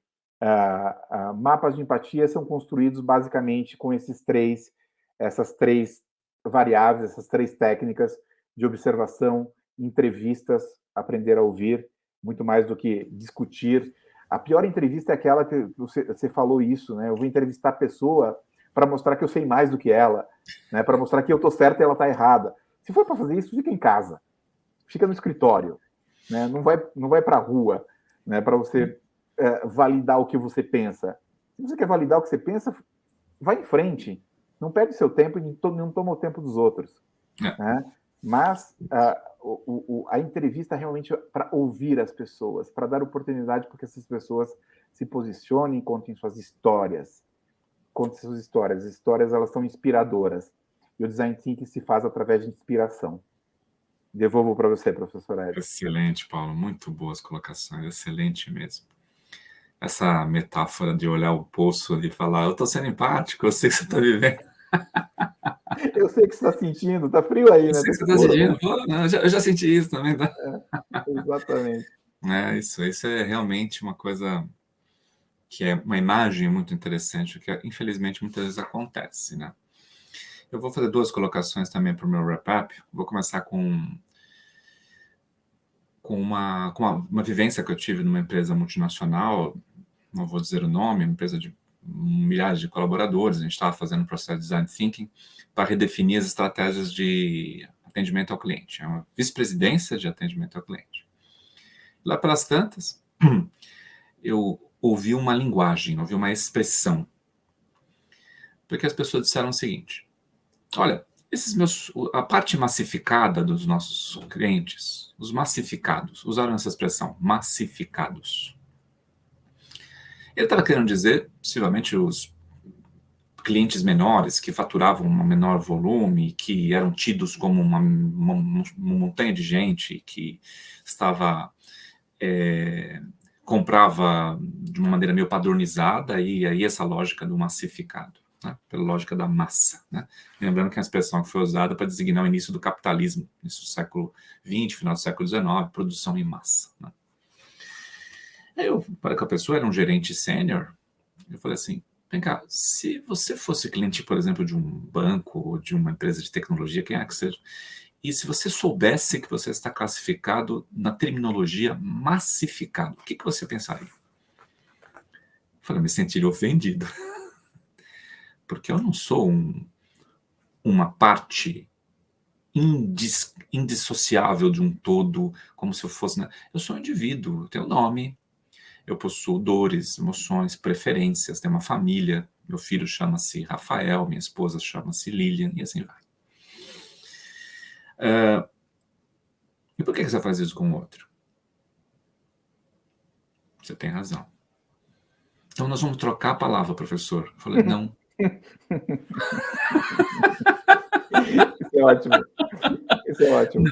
mapas de empatia são construídos basicamente com essas três variáveis, essas três técnicas de observação, entrevistas, aprender a ouvir, muito mais do que discutir. A pior entrevista é aquela que você falou isso, né? Eu vou entrevistar a pessoa para mostrar que eu sei mais do que ela, né? Para mostrar que eu estou certo e ela está errada. Se for para fazer isso, fica em casa, fica no escritório, né? Não vai para a rua, né? Para você validar o que você pensa. Se você quer validar o que você pensa, vai em frente. Não perde seu tempo e não toma o tempo dos outros. Né? Mas a entrevista realmente é para ouvir as pessoas, para dar oportunidade para que essas pessoas se posicionem, contem suas histórias. Contem suas histórias. As histórias, elas são inspiradoras. E o Design Thinking se faz através de inspiração. Devolvo para você, professor Edson. Excelente, Paulo. Muito boas colocações. Excelente mesmo. Essa metáfora de olhar o poço e falar, eu estou sendo empático, eu sei que você está vivendo. Eu sei que você está sentindo, está frio aí, né? Eu sei que você está sentindo. Eu já senti isso também. Tá? Exatamente. Isso é realmente uma coisa que é uma imagem muito interessante, que infelizmente muitas vezes acontece, né? Eu vou fazer duas colocações também para o meu wrap-up. Vou começar com uma vivência que eu tive numa empresa multinacional, não vou dizer o nome, uma empresa de milhares de colaboradores. A gente estava fazendo um processo de Design Thinking para redefinir as estratégias de atendimento ao cliente. É uma vice-presidência de atendimento ao cliente. Lá pelas tantas, eu ouvi uma linguagem, ouvi uma expressão, porque as pessoas disseram o seguinte: olha, a parte massificada dos nossos clientes, os massificados, usaram essa expressão, massificados. Ele estava querendo dizer, possivelmente, os clientes menores que faturavam um menor volume, que eram tidos como uma montanha de gente que estava comprava de uma maneira meio padronizada, e aí essa lógica do massificado, né, pela lógica da massa, né? Lembrando que é uma expressão que foi usada para designar o início do capitalismo, início do século XX, final do século XIX, produção em massa, né? Aí eu falei com a pessoa, era um gerente sênior, eu falei assim, vem cá, se você fosse cliente, por exemplo, de um banco ou de uma empresa de tecnologia, quem é que seja, e se você soubesse que você está classificado na terminologia massificado, o que você pensaria? Eu falei, eu me sentiria ofendido. Porque eu não sou uma parte indissociável de um todo, como se eu fosse... Né? Eu sou um indivíduo, eu tenho nome, eu possuo dores, emoções, preferências, tenho uma família, meu filho chama-se Rafael, minha esposa chama-se Lilian, e assim vai. E por que você faz isso com o outro? Você tem razão. Então nós vamos trocar a palavra, professor. Eu falei, não. Isso é ótimo. Isso é ótimo.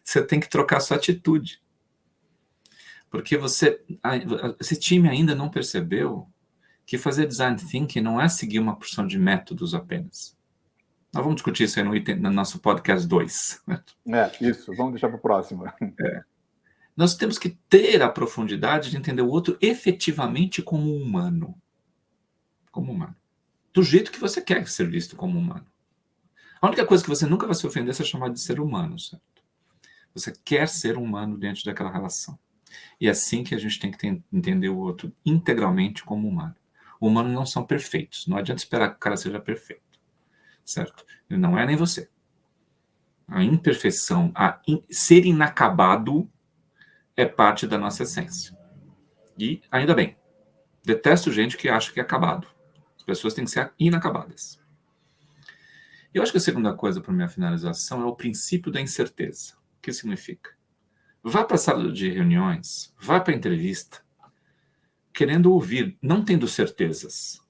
Você tem que trocar sua atitude. Porque esse time ainda não percebeu que fazer design thinking não é seguir uma porção de métodos apenas. Nós vamos discutir isso aí no nosso podcast 2. Isso. Vamos deixar para o próximo. Nós temos que ter a profundidade de entender o outro efetivamente como humano. Como humano. Do jeito que você quer ser visto como humano. A única coisa que você nunca vai se ofender é ser chamado de ser humano, certo? Você quer ser humano dentro daquela relação. E é assim que a gente tem que entender o outro integralmente como humano. Humanos não são perfeitos. Não adianta esperar que o cara seja perfeito. Certo? Ele não é nem você. A imperfeição, ser inacabado é parte da nossa essência. E, ainda bem, detesto gente que acha que é acabado. As pessoas têm que ser inacabadas. Eu acho que a segunda coisa para minha finalização é o princípio da incerteza. O que significa? Vá para a sala de reuniões, vá para a entrevista, querendo ouvir, não tendo certezas.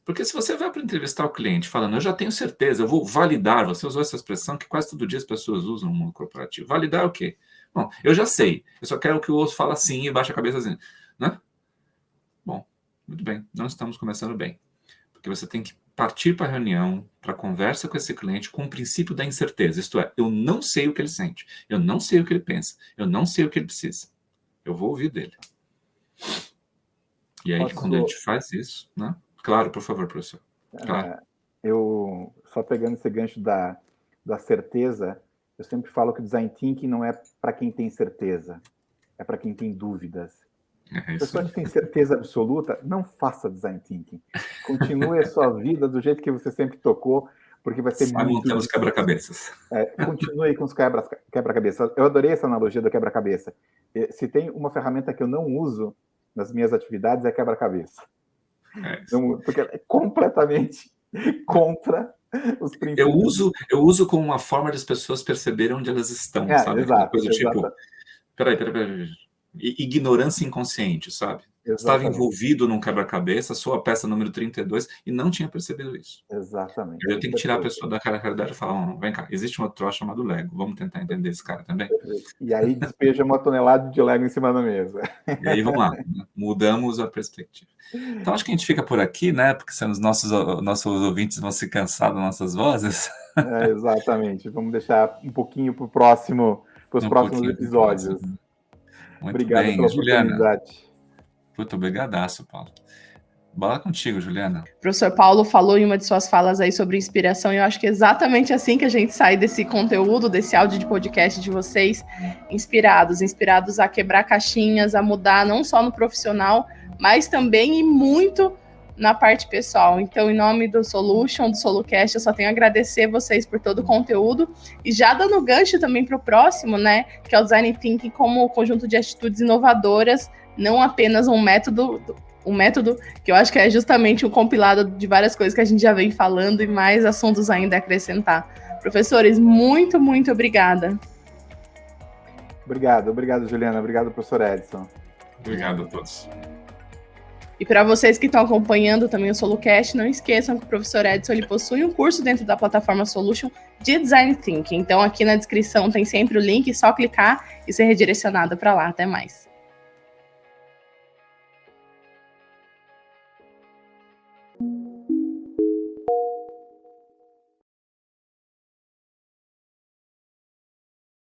Porque se você vai para entrevistar o cliente falando, eu já tenho certeza, eu vou validar, você usou essa expressão que quase todo dia as pessoas usam no mundo corporativo. Validar o quê? Bom, eu já sei, eu só quero que o outro fale assim e baixe a cabeça assim, né? Bom, muito bem, não estamos começando bem. Porque você tem que partir para a reunião, para a conversa com esse cliente com o princípio da incerteza. Isto é, eu não sei o que ele sente, eu não sei o que ele pensa, eu não sei o que ele precisa. Eu vou ouvir dele. E aí, quando a gente faz isso, né? Claro, por favor, professor. Claro. Eu, só pegando esse gancho da certeza, eu sempre falo que design thinking não é para quem tem certeza, é para quem tem dúvidas. A pessoa que tem certeza absoluta, não faça design thinking. Continue a sua vida do jeito que você sempre tocou, porque vai ser muito difícil. Os quebra-cabeças. Continue com os quebra-cabeças. Eu adorei essa analogia do quebra-cabeça. Se tem uma ferramenta que eu não uso nas minhas atividades, é quebra-cabeça. Porque ela é completamente contra os princípios. Eu uso como uma forma de as pessoas perceberem onde elas estão, sabe? Exato, coisa tipo, peraí. Ignorância inconsciente, sabe? Exatamente. Estava envolvido num quebra-cabeça, sua peça número 32, e não tinha percebido isso. Exatamente. Eu tenho que tirar a pessoa da realidade e falar, vem cá, existe um outro troço chamado Lego, vamos tentar entender esse cara também? E aí despeja uma tonelada de Lego em cima da mesa. E aí vamos lá, mudamos a perspectiva. Então acho que a gente fica por aqui, né? Porque senão os nossos ouvintes vão se cansar das nossas vozes. Exatamente. Vamos deixar um pouquinho para os próximos episódios. Muito obrigado bem, pela Juliana. oportunidade. Muito obrigadaço, Paulo. Bola contigo, Juliana. O professor Paulo falou em uma de suas falas aí sobre inspiração, e eu acho que é exatamente assim que a gente sai desse conteúdo, desse áudio de podcast de vocês, inspirados a quebrar caixinhas, a mudar não só no profissional, mas também e muito na parte pessoal. Então, em nome do Solution, do Solucast, eu só tenho a agradecer vocês por todo o conteúdo, e já dando gancho também para o próximo, né, que é o Design Thinking como conjunto de atitudes inovadoras, não apenas um método que eu acho que é justamente um compilado de várias coisas que a gente já vem falando e mais assuntos ainda a acrescentar. Professores, muito, muito obrigada. Obrigado, Juliana. Obrigado, professor Edson. Obrigado a todos. E para vocês que estão acompanhando também o SoloCast, não esqueçam que o professor Edson ele possui um curso dentro da plataforma Solution de Design Thinking. Então aqui na descrição tem sempre o link, só clicar e ser redirecionado para lá. Até mais.